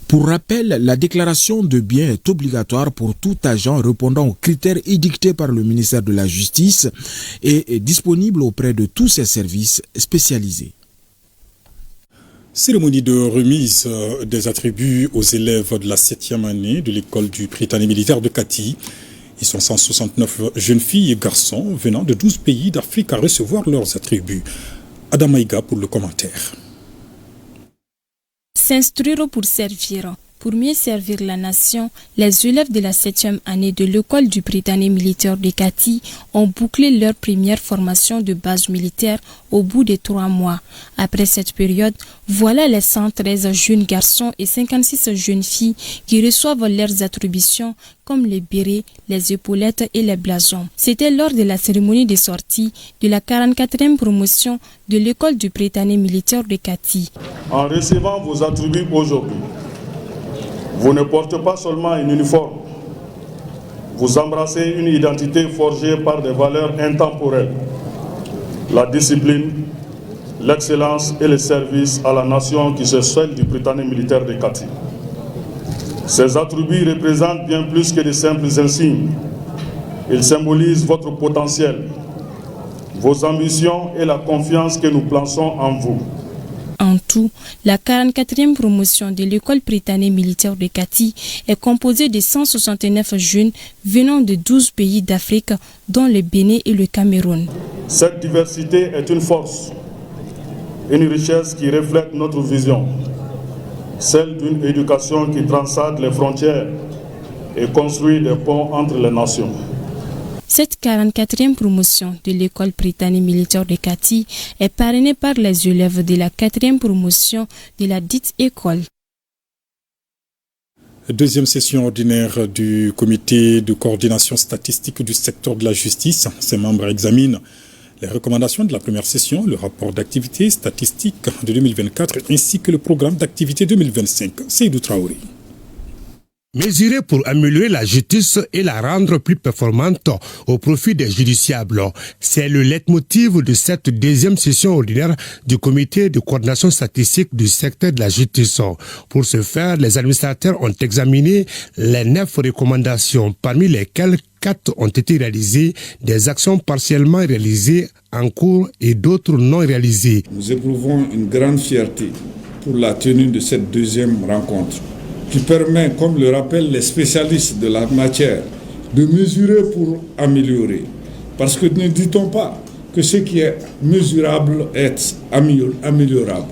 Pour rappel, la déclaration de biens est obligatoire pour tout agent répondant aux critères édictés par le ministère de la Justice et est disponible auprès de tous ses services spécialisés. Cérémonie de remise des attributs aux élèves de la 7e année de l'école du Prytanée militaire de Kati. Ils sont 169 jeunes filles et garçons venant de 12 pays d'Afrique à recevoir leurs attributs. Adam Maïga pour le commentaire. S'instruire pour servir. Pour mieux servir la nation, les élèves de la 7e année de l'école du Prytanée militaire de Kati ont bouclé leur première formation de base militaire au bout de 3 mois. Après cette période, voilà les 113 jeunes garçons et 56 jeunes filles qui reçoivent leurs attributions comme les bérets, les épaulettes et les blasons. C'était lors de la cérémonie de sortie de la 44e promotion de l'école du Prytanée militaire de Kati. En recevant vos attributs aujourd'hui, vous ne portez pas seulement un uniforme, vous embrassez une identité forgée par des valeurs intemporelles, la discipline, l'excellence et le service à la nation qui se celle du Prytanée militaire de Kati. Ces attributs représentent bien plus que de simples insignes. Ils symbolisent votre potentiel, vos ambitions et la confiance que nous plaçons en vous. En tout, la 44e promotion de l'école Prytanée militaire de Kati est composée de 169 jeunes venant de 12 pays d'Afrique, dont le Bénin et le Cameroun. Cette diversité est une force, une richesse qui reflète notre vision, celle d'une éducation qui transcende les frontières et construit des ponts entre les nations. Cette 44e promotion de l'école Prytanée militaire de Kati est parrainée par les élèves de la 4e promotion de la dite école. Deuxième session ordinaire du comité de coordination statistique du secteur de la justice. Ses membres examinent les recommandations de la première session, le rapport d'activité statistique de 2024 ainsi que le programme d'activité 2025. Seydou Traoré. Mesurer pour améliorer la justice et la rendre plus performante au profit des justiciables. C'est le leitmotiv de cette deuxième session ordinaire du comité de coordination statistique du secteur de la justice. Pour ce faire, les administrateurs ont examiné les 9 recommandations, parmi lesquelles 4 ont été réalisées, des actions partiellement réalisées en cours et d'autres non réalisées. Nous éprouvons une grande fierté pour la tenue de cette deuxième rencontre, qui permet, comme le rappellent les spécialistes de la matière, de mesurer pour améliorer. Parce que ne dit-on pas que ce qui est mesurable est améliorable.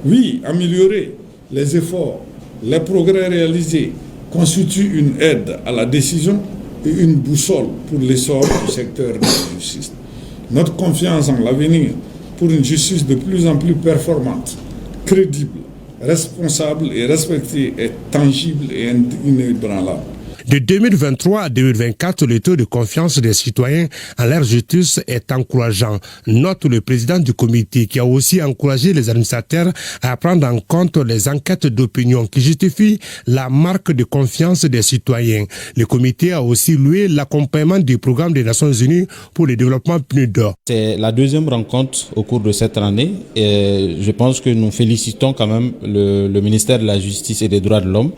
Oui, améliorer les efforts, les progrès réalisés constituent une aide à la décision et une boussole pour l'essor du secteur de la justice. Notre confiance en l'avenir pour une justice de plus en plus performante, crédible, responsable et respecté est tangible et inébranlable. De 2023 à 2024, le taux de confiance des citoyens en leur justice est encourageant, note le président du comité, qui a aussi encouragé les administrateurs à prendre en compte les enquêtes d'opinion qui justifient la marque de confiance des citoyens. Le comité a aussi loué l'accompagnement du programme des Nations Unies pour le développement PNUD. C'est la deuxième rencontre au cours de cette année et je pense que nous félicitons quand même le ministère de la Justice et des Droits de l'Homme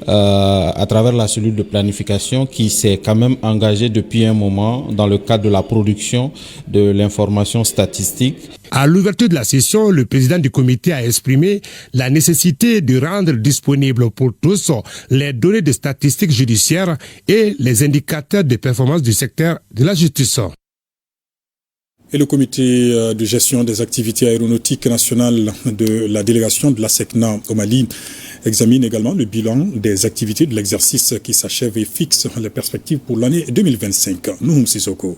à travers la cellule de planification qui s'est quand même engagée depuis un moment dans le cadre de la production de l'information statistique. À l'ouverture de la session, le président du comité a exprimé la nécessité de rendre disponibles pour tous les données de statistiques judiciaires et les indicateurs de performance du secteur de la justice. Et le comité de gestion des activités aéronautiques nationales de la délégation de la SECNA au Mali examine également le bilan des activités de l'exercice qui s'achève et fixe les perspectives pour l'année 2025. Nouhoum Sissoko.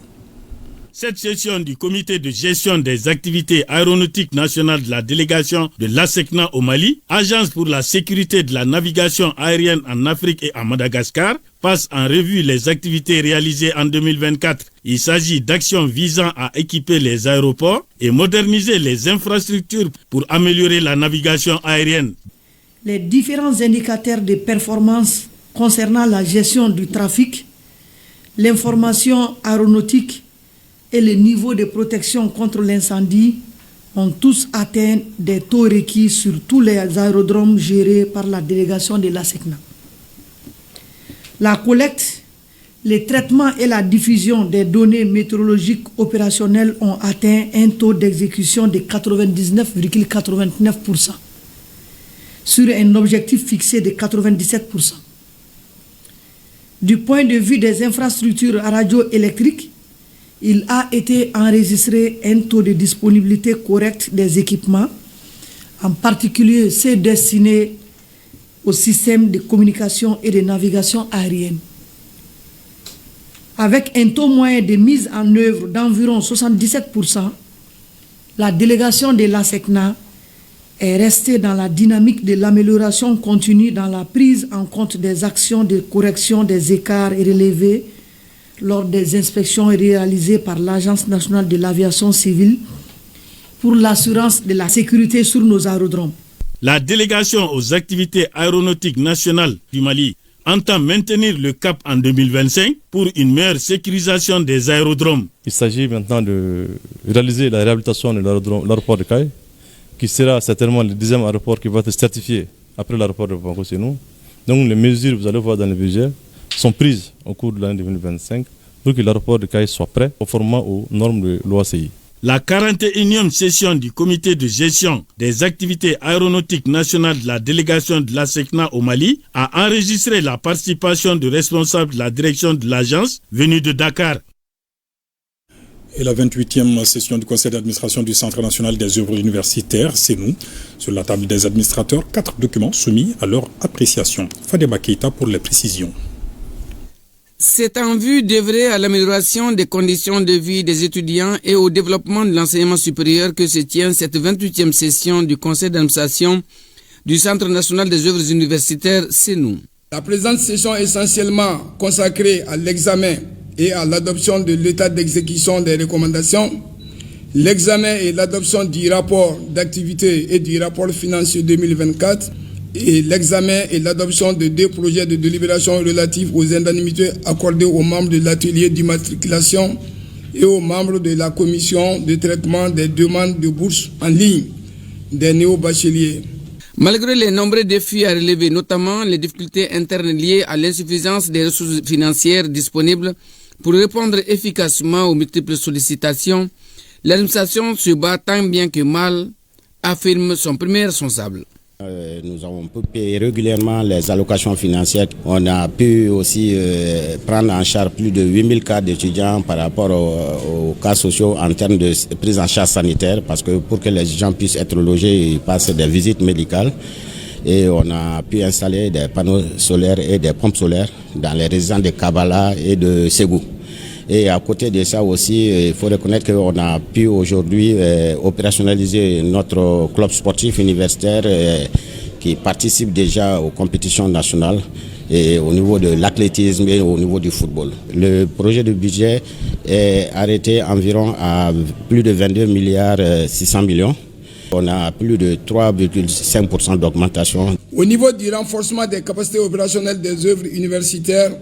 Cette session du comité de gestion des activités aéronautiques nationales de la délégation de l'ASECNA au Mali, agence pour la sécurité de la navigation aérienne en Afrique et à Madagascar, passe en revue les activités réalisées en 2024. Il s'agit d'actions visant à équiper les aéroports et moderniser les infrastructures pour améliorer la navigation aérienne. Les différents indicateurs de performance concernant la gestion du trafic, l'information aéronautique et le niveau de protection contre l'incendie ont tous atteint des taux requis sur tous les aérodromes gérés par la délégation de l'ASECNA. La collecte, le traitement et la diffusion des données météorologiques opérationnelles ont atteint un taux d'exécution de 99,89% sur un objectif fixé de 97%. Du point de vue des infrastructures radioélectriques, il a été enregistré un taux de disponibilité correct des équipements, en particulier ceux destinés au système de communication et de navigation aérienne. Avec un taux moyen de mise en œuvre d'environ 77%, la délégation de l'ASECNA est restée dans la dynamique de l'amélioration continue dans la prise en compte des actions de correction des écarts relevés lors des inspections réalisées par l'Agence nationale de l'aviation civile pour l'assurance de la sécurité sur nos aérodromes. La délégation aux activités aéronautiques nationales du Mali entend maintenir le cap en 2025 pour une meilleure sécurisation des aérodromes. Il s'agit maintenant de réaliser la réhabilitation de l'aéroport de Caille, qui sera certainement le deuxième aéroport qui va être certifié après l'aéroport de Bamako-Sénou. Donc les mesures, vous allez voir dans le budget, sont prises au cours de l'année 2025 pour que l'aéroport de Caille soit prêt conformément aux normes de l'OACI. La 41e session du comité de gestion des activités aéronautiques nationales de la délégation de l'ASECNA au Mali a enregistré la participation de responsables de la direction de l'agence venus de Dakar. Et la 28e session du conseil d'administration du Centre national des œuvres universitaires, CENU. Sur la table des administrateurs, 4 documents soumis à leur appréciation. Fadema Keita pour les précisions. C'est en vue d'œuvrer à l'amélioration des conditions de vie des étudiants et au développement de l'enseignement supérieur que se tient cette 28e session du conseil d'administration du Centre national des œuvres universitaires, CENU. La présente session est essentiellement consacrée à l'examen et à l'adoption de l'état d'exécution des recommandations, l'examen et l'adoption du rapport d'activité et du rapport financier 2024 et l'examen et l'adoption de 2 projets de délibération relatifs aux indemnités accordées aux membres de l'atelier d'immatriculation et aux membres de la commission de traitement des demandes de bourse en ligne des néo-bacheliers. Malgré les nombreux défis à relever, notamment les difficultés internes liées à l'insuffisance des ressources financières disponibles pour répondre efficacement aux multiples sollicitations, l'administration se bat tant bien que mal, affirme son premier responsable. Nous avons pu payer régulièrement les allocations financières. On a pu aussi prendre en charge plus de 8000 cas d'étudiants par rapport aux cas sociaux en termes de prise en charge sanitaire, parce que pour que les étudiants puissent être logés, ils passent des visites médicales. Et on a pu installer des panneaux solaires et des pompes solaires dans les résidences de Kabbalah et de Ségou. Et à côté de ça aussi, il faut reconnaître qu'on a pu aujourd'hui opérationnaliser notre club sportif universitaire qui participe déjà aux compétitions nationales. et au niveau de l'athlétisme et au niveau du football. Le projet de budget est arrêté environ à plus de 22 milliards 600 millions. On a plus de 3,5% d'augmentation. Au niveau du renforcement des capacités opérationnelles des œuvres universitaires,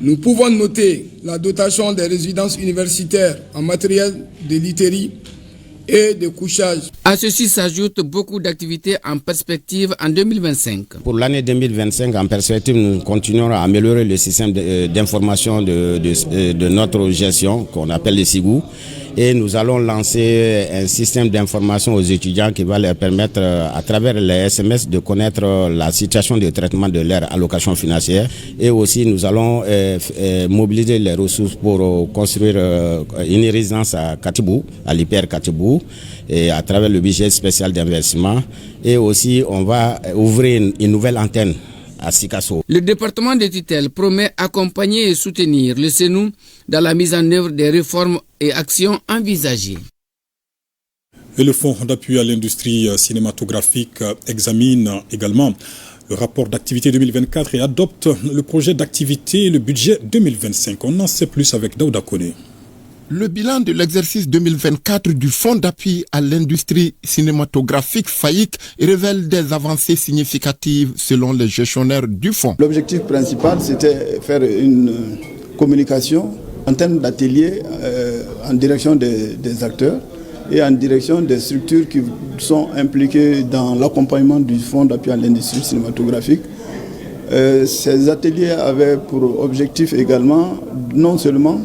nous pouvons noter la dotation des résidences universitaires en matériel de literie et de couchage. À ceci s'ajoutent beaucoup d'activités en perspective en 2025. Pour l'année 2025, en perspective, nous continuerons à améliorer le système d'information de notre gestion, qu'on appelle le SIGU. Et nous allons lancer un système d'information aux étudiants qui va leur permettre, à travers les SMS, de connaître la situation de traitement de leur allocation financière. Et aussi, nous allons mobiliser les ressources pour construire une résidence à Katibou, à l'IPR Katibou, et à travers le budget spécial d'investissement. Et aussi, on va ouvrir une nouvelle antenne à Sikasso. Le département de tutelle promet accompagner et soutenir le CENU dans la mise en œuvre des réformes et actions envisagées. Et le Fonds d'appui à l'industrie cinématographique examine également le rapport d'activité 2024 et adopte le projet d'activité et le budget 2025. On en sait plus avec Daouda Kone. Le bilan de l'exercice 2024 du Fonds d'appui à l'industrie cinématographique FAIC révèle des avancées significatives selon les gestionnaires du fonds. L'objectif principal, c'était faire une communication en termes d'ateliers en direction des acteurs et en direction des structures qui sont impliquées dans l'accompagnement du Fonds d'appui à l'industrie cinématographique. Ces ateliers avaient pour objectif également, non seulement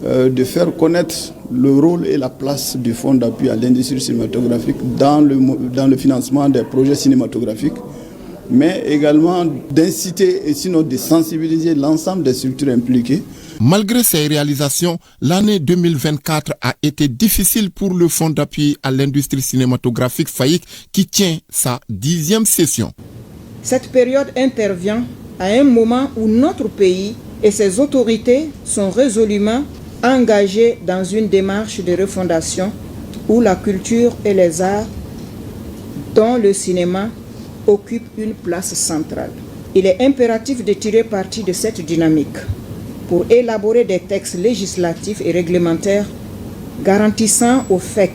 de faire connaître le rôle et la place du Fonds d'appui à l'industrie cinématographique dans le financement des projets cinématographiques, mais également d'inciter et sinon de sensibiliser l'ensemble des structures impliquées. Malgré ces réalisations, l'année 2024 a été difficile pour le Fonds d'appui à l'industrie cinématographique FAIC qui tient sa 10e session. Cette période intervient à un moment où notre pays et ses autorités sont résolument engagés dans une démarche de refondation où la culture et les arts, dont le cinéma, occupent une place centrale. Il est impératif de tirer parti de cette dynamique pour élaborer des textes législatifs et réglementaires garantissant au FEC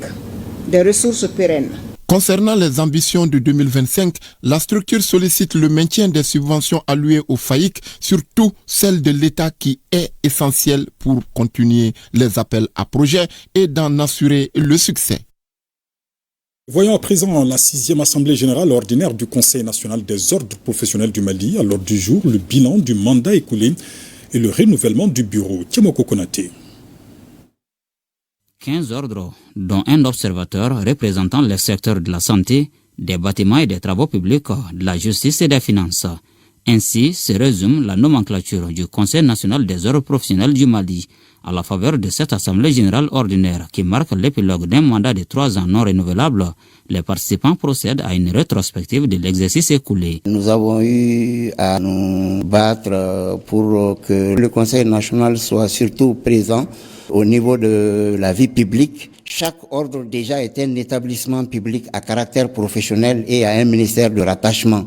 des ressources pérennes. Concernant les ambitions de 2025, la structure sollicite le maintien des subventions allouées au FAIC, surtout celles de l'État qui est essentielle pour continuer les appels à projets et d'en assurer le succès. Voyons à présent la 6e Assemblée générale ordinaire du Conseil national des ordres professionnels du Mali. À l'ordre du jour, le bilan du mandat écoulé et le renouvellement du bureau. Tiamoko Konaté. 15 ordres, dont un observateur représentant les secteurs de la santé, des bâtiments et des travaux publics, de la justice et des finances. Ainsi se résume la nomenclature du Conseil national des ordres professionnels du Mali à la faveur de cette Assemblée générale ordinaire qui marque l'épilogue d'un mandat de 3 ans non renouvelable. Les participants procèdent à une rétrospective de l'exercice écoulé. Nous avons eu à nous battre pour que le Conseil national soit surtout présent au niveau de la vie publique. Chaque ordre déjà est un établissement public à caractère professionnel et à un ministère de rattachement.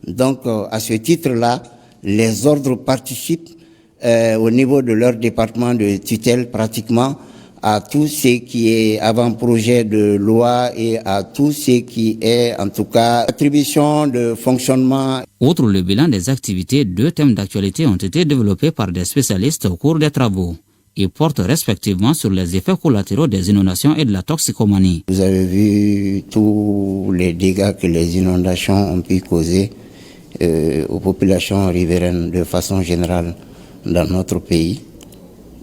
Donc, à ce titre-là, les ordres participent au niveau de leur département de tutelle pratiquement à tout ce qui est avant-projet de loi et à tout ce qui est en tout cas attribution de fonctionnement. Outre le bilan des activités, 2 thèmes d'actualité ont été développés par des spécialistes au cours des travaux. Ils portent respectivement sur les effets collatéraux des inondations et de la toxicomanie. Vous avez vu tous les dégâts que les inondations ont pu causer aux populations riveraines de façon générale dans notre pays.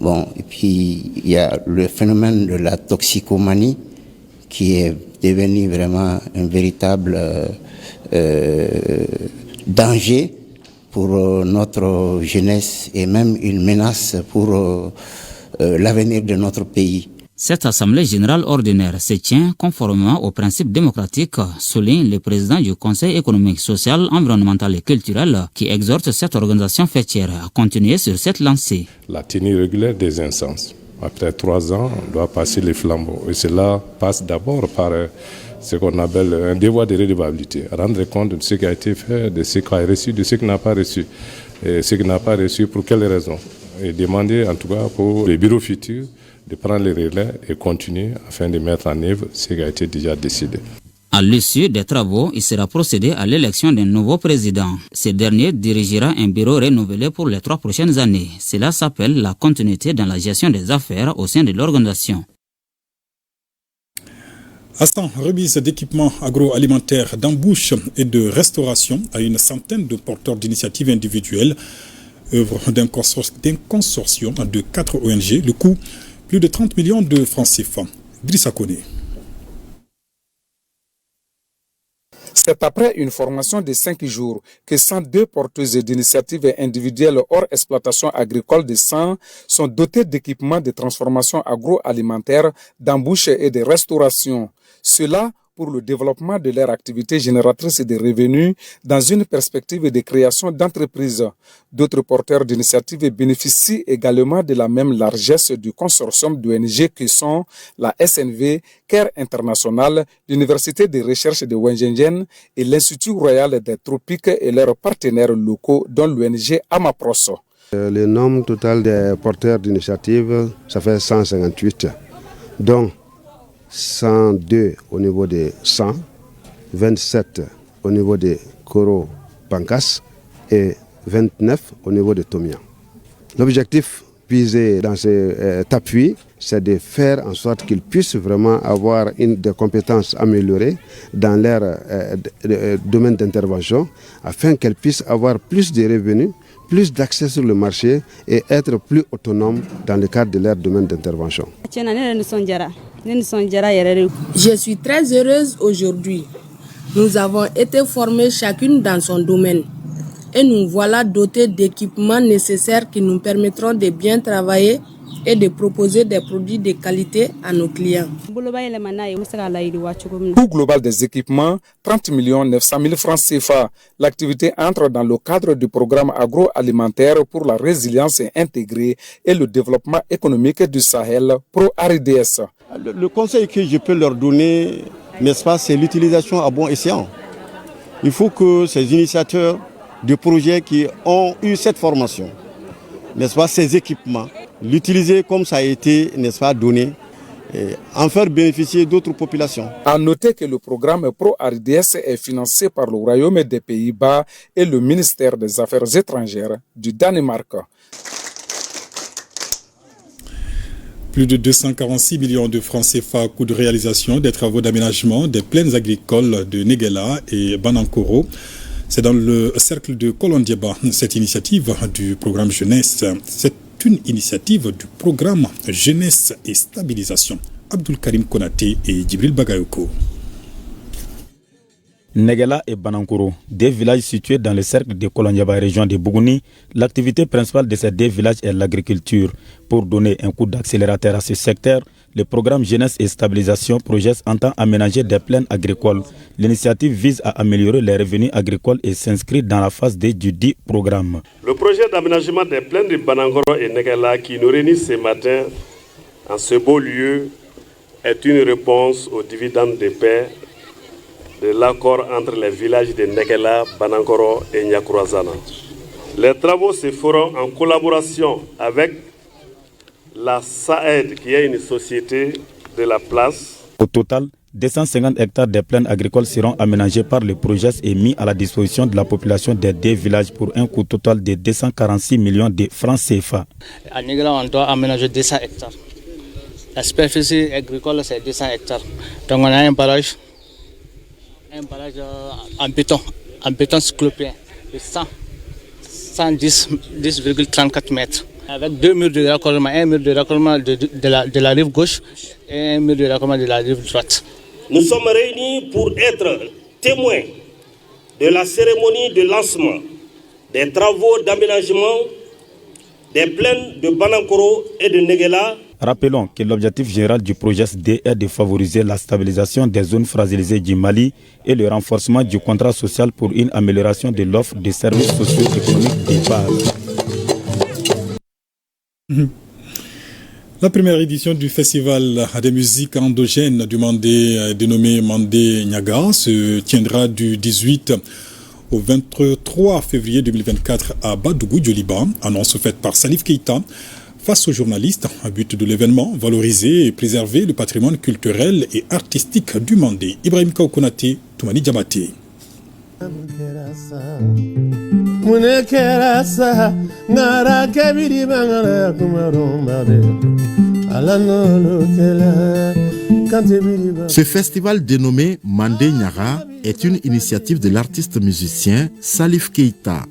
Bon, et puis il y a le phénomène de la toxicomanie qui est devenu vraiment un véritable danger pour notre jeunesse et même une menace pour l'avenir de notre pays. Cette Assemblée générale ordinaire se tient conformément aux principes démocratiques, souligne le président du Conseil économique, social, environnemental et culturel qui exhorte cette organisation fêtière à continuer sur cette lancée. La tenue régulière des instances. Après 3 ans, on doit passer les flambeaux. Et cela passe d'abord par ce qu'on appelle un devoir de redevabilité, rendre compte de ce qui a été fait, de ce qui a reçu, de ce qui n'a pas reçu. Et ce qui n'a pas reçu, pour quelles raisons. Et demander en tout cas pour les bureaux futurs de prendre les relais et continuer afin de mettre en œuvre ce qui a été déjà décidé. À l'issue des travaux, il sera procédé à l'élection d'un nouveau président. Ce dernier dirigera un bureau renouvelé pour les 3 prochaines années. Cela s'appelle la continuité dans la gestion des affaires au sein de l'organisation. Instant remise d'équipements agroalimentaires d'embauche et de restauration à une centaine de porteurs d'initiatives individuelles, œuvre d'un consortium de 4 ONG, le coût plus de 30 millions de francs CFA. Drissa Kone. C'est après une formation de 5 jours que 102 porteuses d'initiatives individuelles hors exploitation agricole de 100 sont dotées d'équipements de transformation agroalimentaire, d'embauche et de restauration. Cela pour le développement de leur activité génératrice de revenus dans une perspective de création d'entreprises. D'autres porteurs d'initiatives bénéficient également de la même largesse du consortium d'ONG que sont la SNV, CARE International, l'Université de recherche de Wengengen et l'Institut Royal des Tropiques et leurs partenaires locaux dont l'ONG Amapros. Le nombre total des porteurs d'initiatives, ça fait 158, dont 102 au niveau de 100, 27 au niveau de Koro Pankas et 29 au niveau de Tomian. L'objectif visé dans cet appui, c'est de faire en sorte qu'ils puissent vraiment avoir des compétences améliorées dans leur domaine d'intervention afin qu'elles puissent avoir plus de revenus, plus d'accès sur le marché et être plus autonomes dans le cadre de leur domaine d'intervention. Je suis très heureuse aujourd'hui. Nous avons été formés chacune dans son domaine et nous voilà dotés d'équipements nécessaires qui nous permettront de bien travailler et de proposer des produits de qualité à nos clients. Coût global des équipements, 30 900 000 francs CFA. L'activité entre dans le cadre du programme agroalimentaire pour la résilience intégrée et le développement économique du Sahel, Pro-ARIDS. Le conseil que je peux leur donner, n'est-ce pas, c'est l'utilisation à bon escient. Il faut que ces initiateurs de projets qui ont eu cette formation, n'est-ce pas, ces équipements, l'utiliser comme ça a été, n'est-ce pas, donné, et en faire bénéficier d'autres populations. À noter que le programme Pro-ARIDS est financé par le Royaume des Pays-Bas et le ministère des Affaires étrangères du Danemark. Plus de 246 millions de francs CFA coût de réalisation des travaux d'aménagement des plaines agricoles de Negela et Banankoro. C'est dans le cercle de Kolondieba. Cette initiative du programme Jeunesse, c'est une initiative du programme Jeunesse et Stabilisation. Abdul Karim Konaté et Djibril Bagayoko. Negela et Banankoro, deux villages situés dans le cercle de Kolondieba, région de Bougouni. L'activité principale de ces deux villages est l'agriculture. Pour donner un coup d'accélérateur à ce secteur, le programme Jeunesse et Stabilisation Projets entend aménager des plaines agricoles. L'initiative vise à améliorer les revenus agricoles et s'inscrit dans la phase 2 du dit programme. Le projet d'aménagement des plaines de Banankoro et Negela qui nous réunit ce matin en ce beau lieu est une réponse aux dividendes de paix de l'accord entre les villages de Negela, Banankoro et Nyakurazana. Les travaux se feront en collaboration avec la SAED, qui est une société de la place. Au total, 250 hectares de plaines agricoles seront aménagés par le projet et mis à la disposition de la population des deux villages pour un coût total de 246 millions de francs CFA. À Negela, on doit aménager 200 hectares. La superficie agricole, c'est 200 hectares. Donc on a un barrage en béton cyclopéen de 110,34 mètres. Avec 2 murs de raccornement, un mur de raccornement de la rive gauche et un mur de raccornement de la rive droite. Nous sommes réunis pour être témoins de la cérémonie de lancement des travaux d'aménagement des plaines de Banankoro et de Negela. Rappelons que l'objectif général du projet D est de favoriser la stabilisation des zones fragilisées du Mali et le renforcement du contrat social pour une amélioration de l'offre de services socio-économiques de base. La première édition du festival des musiques endogènes du Mandé, dénommé Mandé Niaga, se tiendra du 18 au 23 février 2024 à Badougou, Djoliba, annonce faite par Salif Keita. Face aux journalistes, un but de l'événement, valoriser et préserver le patrimoine culturel et artistique du Mandé. Ibrahim Kaoukonate, Toumani Diabaté. Ce festival dénommé Mandé Niaga est une initiative de l'artiste musicien Salif Keita.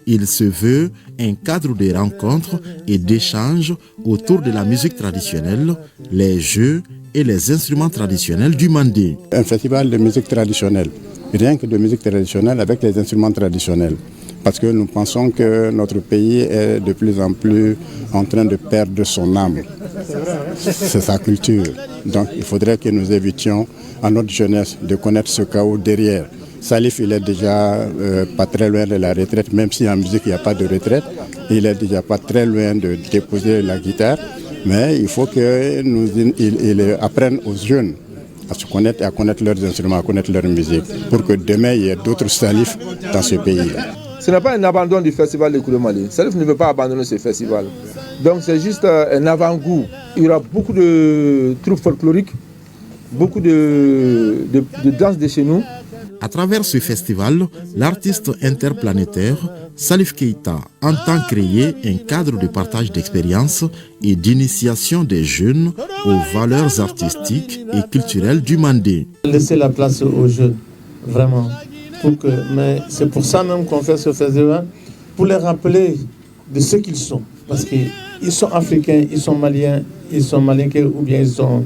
Il se veut un cadre de rencontres et d'échanges autour de la musique traditionnelle, les jeux et les instruments traditionnels du Mandé. Un festival de musique traditionnelle, rien que de musique traditionnelle avec les instruments traditionnels. Parce que nous pensons que notre pays est de plus en plus en train de perdre son âme. C'est sa culture. Donc il faudrait que nous évitions à notre jeunesse de connaître ce chaos derrière. Salif, il est déjà pas très loin de la retraite, même si en musique il n'y a pas de retraite. Il est déjà pas très loin de déposer la guitare. Mais il faut qu'il apprenne aux jeunes à se connaître et à connaître leurs instruments, à connaître leur musique, pour que demain il y ait d'autres Salif dans ce pays-là. Ce n'est pas un abandon du festival de Koulibaly. Salif ne veut pas abandonner ce festival. Donc c'est juste un avant-goût. Il y aura beaucoup de troupes folkloriques, beaucoup de danses de chez nous. À travers ce festival, l'artiste interplanétaire Salif Keita entend créer un cadre de partage d'expériences et d'initiation des jeunes aux valeurs artistiques et culturelles du Mandé. Laisser la place aux jeunes, vraiment. Mais c'est pour ça même qu'on fait ce festival, pour les rappeler de ce qu'ils sont. Parce qu'ils sont africains, ils sont maliens ou bien ils sont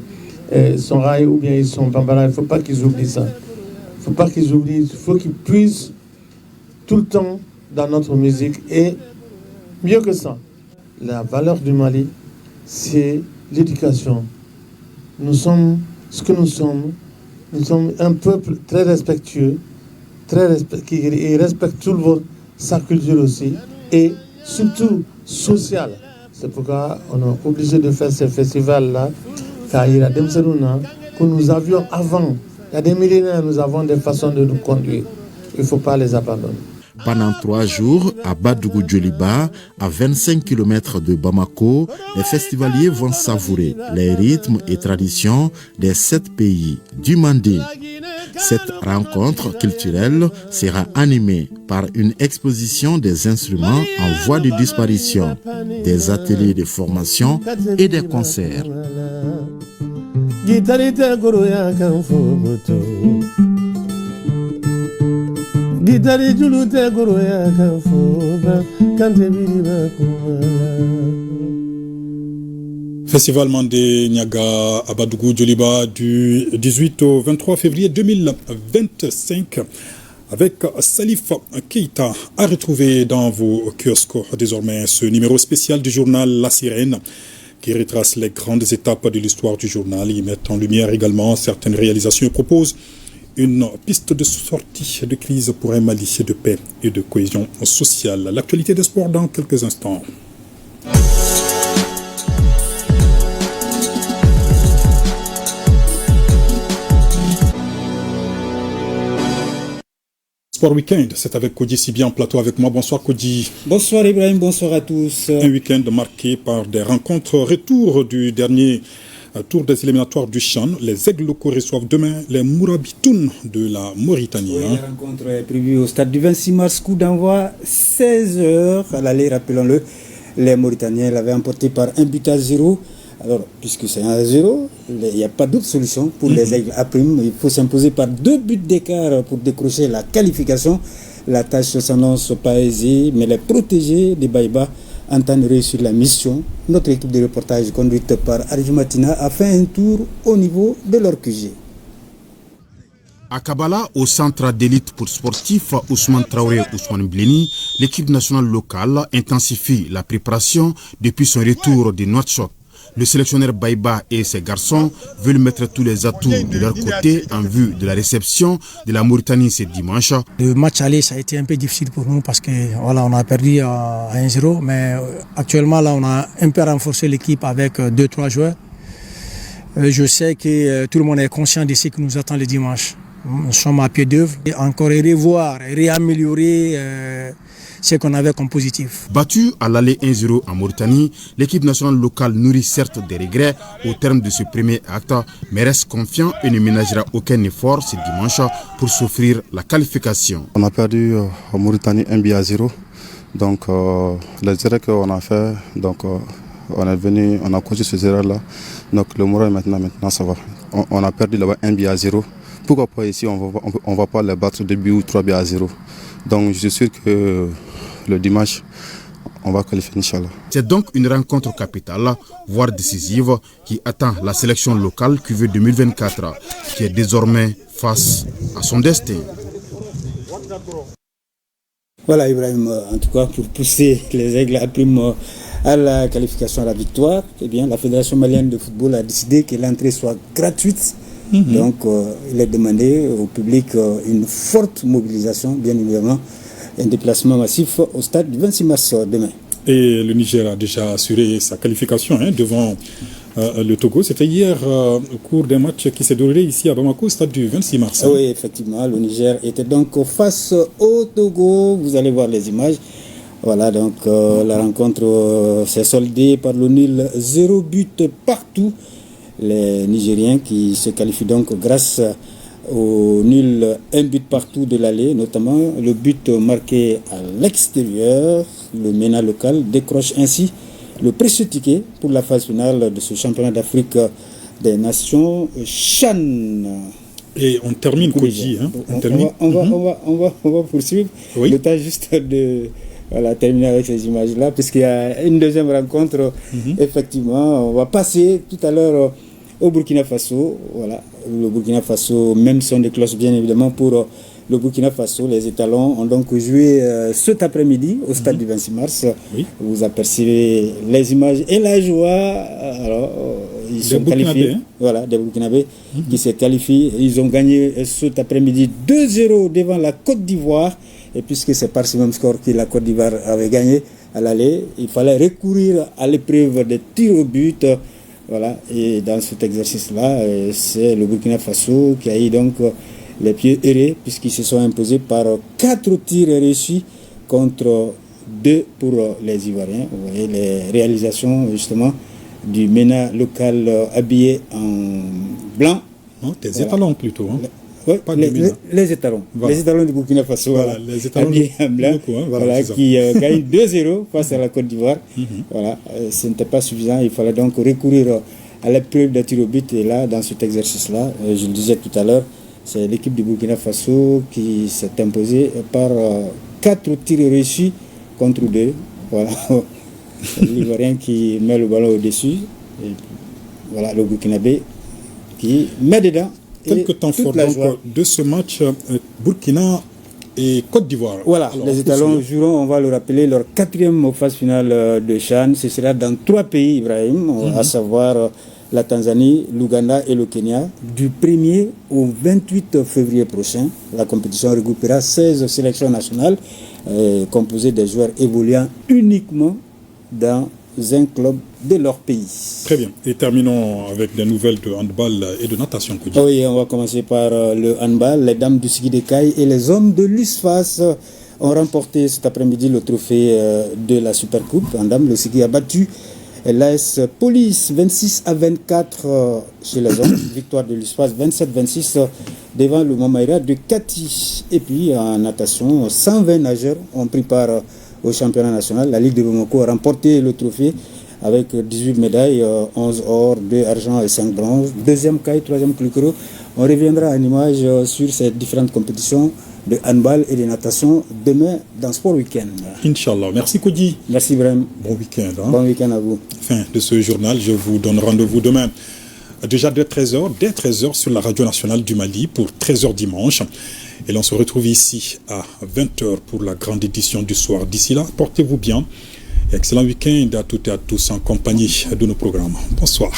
raïs ou bien ils sont bambara. Il ne faut pas qu'ils oublient ça. Il ne faut pas qu'ils oublient, il faut qu'ils puissent tout le temps dans notre musique. Et mieux que ça, la valeur du Mali, c'est l'éducation. Nous sommes ce que nous sommes. Nous sommes un peuple très respectueux, qui respecte tout le monde, sa culture aussi, et surtout social. C'est pourquoi on est obligé de faire ce festival-là, car il y a des Mserouna que nous avions avant. Il y a des millénaires, nous avons des façons de nous conduire. Il ne faut pas les abandonner. Pendant 3 jours, à Badougou Djoliba, à 25 km de Bamako, les festivaliers vont savourer les rythmes et traditions des 7 pays du Mandé. Cette rencontre culturelle sera animée par une exposition des instruments en voie de disparition, des ateliers de formation et des concerts. Festival Mandé Niaga à Badougou Djoliba du 18 au 23 février 2025 avec Salif Keita à retrouver dans vos kiosques désormais ce numéro spécial du journal La Sirène qui retrace les grandes étapes de l'histoire du journal. Il met en lumière également certaines réalisations et propose une piste de sortie de crise pour un Mali de paix et de cohésion sociale. L'actualité des sports dans quelques instants. Sport Week-end, c'est avec Kodi Sibi en plateau avec moi. Bonsoir Kodi. Bonsoir Ibrahim, bonsoir à tous. Un week-end marqué par des rencontres retour du dernier tour des éliminatoires du Chan. Les aigles locaux reçoivent demain les Mourabitoun de la Mauritanie. Oui, la rencontre est prévue au stade du 26 mars, coup d'envoi 16h. À l'aller, rappelons-le, les Mauritaniens l'avaient emporté par 1-0. Alors, puisque c'est 1-0, il n'y a pas d'autre solution pour les aigles à prime. Il faut s'imposer par 2 buts d'écart pour décrocher la qualification. La tâche s'annonce pas aisée, mais les protégés des Baïba entendent réussir la mission. Notre équipe de reportage conduite par Arjumatina a fait un tour au niveau de leur QG. À Kabbalah, au centre d'élite pour sportifs Ousmane Traoré Ousmane Bleni, l'équipe nationale locale intensifie la préparation depuis son retour de Nouakchott. Le sélectionneur Baïba et ses garçons veulent mettre tous les atouts de leur côté en vue de la réception de la Mauritanie ce dimanche. Le match aller, ça a été un peu difficile pour nous parce que voilà, on a perdu à 1-0, mais actuellement là, on a un peu renforcé l'équipe avec 2-3 joueurs. Je sais que tout le monde est conscient de ce qui nous attend le dimanche. Nous sommes à pied d'œuvre et encore revoir, réaméliorer ce qu'on avait comme positif. Battu à l'aller 1-0 en Mauritanie, l'équipe nationale locale nourrit certes des regrets au terme de ce premier acte, mais reste confiant et ne ménagera aucun effort ce dimanche pour s'offrir la qualification. On a perdu en Mauritanie 1-0. Donc les erreurs qu'on a fait, donc on est venu, on a causé ces erreurs-là. Donc le moral maintenant ça va. On a perdu là-bas 1-0. Pourquoi pas ici on va pas les battre 2 buts ou 3-0. Donc je suis sûr que le dimanche, on va qualifier, Inch'Allah. C'est donc une rencontre capitale, voire décisive, qui attend la sélection locale QV 2024, qui est désormais face à son destin. Voilà Ibrahim, en tout cas pour pousser les aigles à prime à la qualification à la victoire, eh bien, la Fédération malienne de football a décidé que l'entrée soit gratuite. Donc il est demandé au public une forte mobilisation, bien évidemment, un déplacement massif au stade du 26 mars demain. Et le Niger a déjà assuré sa qualification devant le Togo. C'était hier au cours d'un match qui s'est déroulé ici à Bamako, au stade du 26 mars. Oui, effectivement, le Niger était donc face au Togo. Vous allez voir les images. Voilà, donc la rencontre s'est soldée par le nul 0 but partout. Les Nigériens qui se qualifient donc grâce au nul 1 but partout de l'aller, notamment le but marqué à l'extérieur. Le MENA local décroche ainsi le précieux ticket pour la phase finale de ce championnat d'Afrique des Nations CHAN. Et on termine, Koji. On va poursuivre. Oui. Le temps juste de terminer avec ces images-là, puisqu'il y a une deuxième rencontre. Effectivement, on va passer tout à l'heure au Burkina Faso. Voilà, le Burkina Faso, même son de cloche, bien évidemment, pour le Burkina Faso. Les étalons ont donc joué cet après-midi au stade du 26 mars. Oui. Vous apercevez les images et la joie. Alors, ils sont qualifiés. Voilà, des Burkinabés qui se qualifient. Ils ont gagné cet après-midi 2-0 devant la Côte d'Ivoire. Et puisque c'est par ce même score que la Côte d'Ivoire avait gagné à l'aller, il fallait recourir à l'épreuve des tirs au but. Voilà. Et dans cet exercice-là, c'est le Burkina Faso qui a eu donc les pieds errés, puisqu'ils se sont imposés par 4 tirs réussis contre 2 pour les Ivoiriens. Vous voyez les réalisations justement du MENA local habillé en blanc. Non, des étalons plutôt. Oui, les étalons. Voilà. Les étalons du Burkina Faso, les étalons habillés en blanc, qui gagnent 2-0 face à la Côte d'Ivoire. Voilà, ce n'était pas suffisant, il fallait donc recourir à l'épreuve de tir au but. Et là, dans cet exercice-là, je le disais tout à l'heure, c'est l'équipe du Burkina Faso qui s'est imposée par 4 tirs réussis contre 2. Voilà, l'Ivoirien qui met le ballon au-dessus. Et voilà, le Burkinabé qui met dedans. Quelques temps forts de ce match Burkina et Côte d'Ivoire. Voilà, alors, les étalons joueront, on va le rappeler, leur 4e phase finale de CHAN. Ce sera dans 3 pays, Ibrahim, à savoir la Tanzanie, l'Ouganda et le Kenya, du 1er au 28 février prochain. La compétition regroupera 16 sélections nationales composées des joueurs évoluant uniquement dans un club de leur pays. Très bien. Et terminons avec des nouvelles de handball et de natation. Oui, on va commencer par le handball. Les dames du Sigui Dekai et les hommes de l'USFAS ont remporté cet après-midi le trophée de la Supercoupe. En dames, le Sigui a battu l'AS Police 26-24 chez les hommes. Victoire de l'USFAS 27-26 devant le Mamaïra de Kati. Et puis en natation, 120 nageurs ont pris part au championnat national. La Ligue de Bamako a remporté le trophée avec 18 médailles, 11 or, 2 argent et 5 bronzes. 2e caille, 3e Clicro. On reviendra en image sur ces différentes compétitions de handball et de natation demain dans Sport Weekend. Inch'Allah. Merci Koji. Merci Ibrahim. Bon week-end. Bon week-end à vous. Fin de ce journal, je vous donne rendez-vous demain. Déjà dès 13h sur la radio nationale du Mali pour 13h dimanche. Et l'on se retrouve ici à 20h pour la grande édition du soir. D'ici là, portez-vous bien Excellent week-end à toutes et à tous en compagnie de nos programmes. Bonsoir.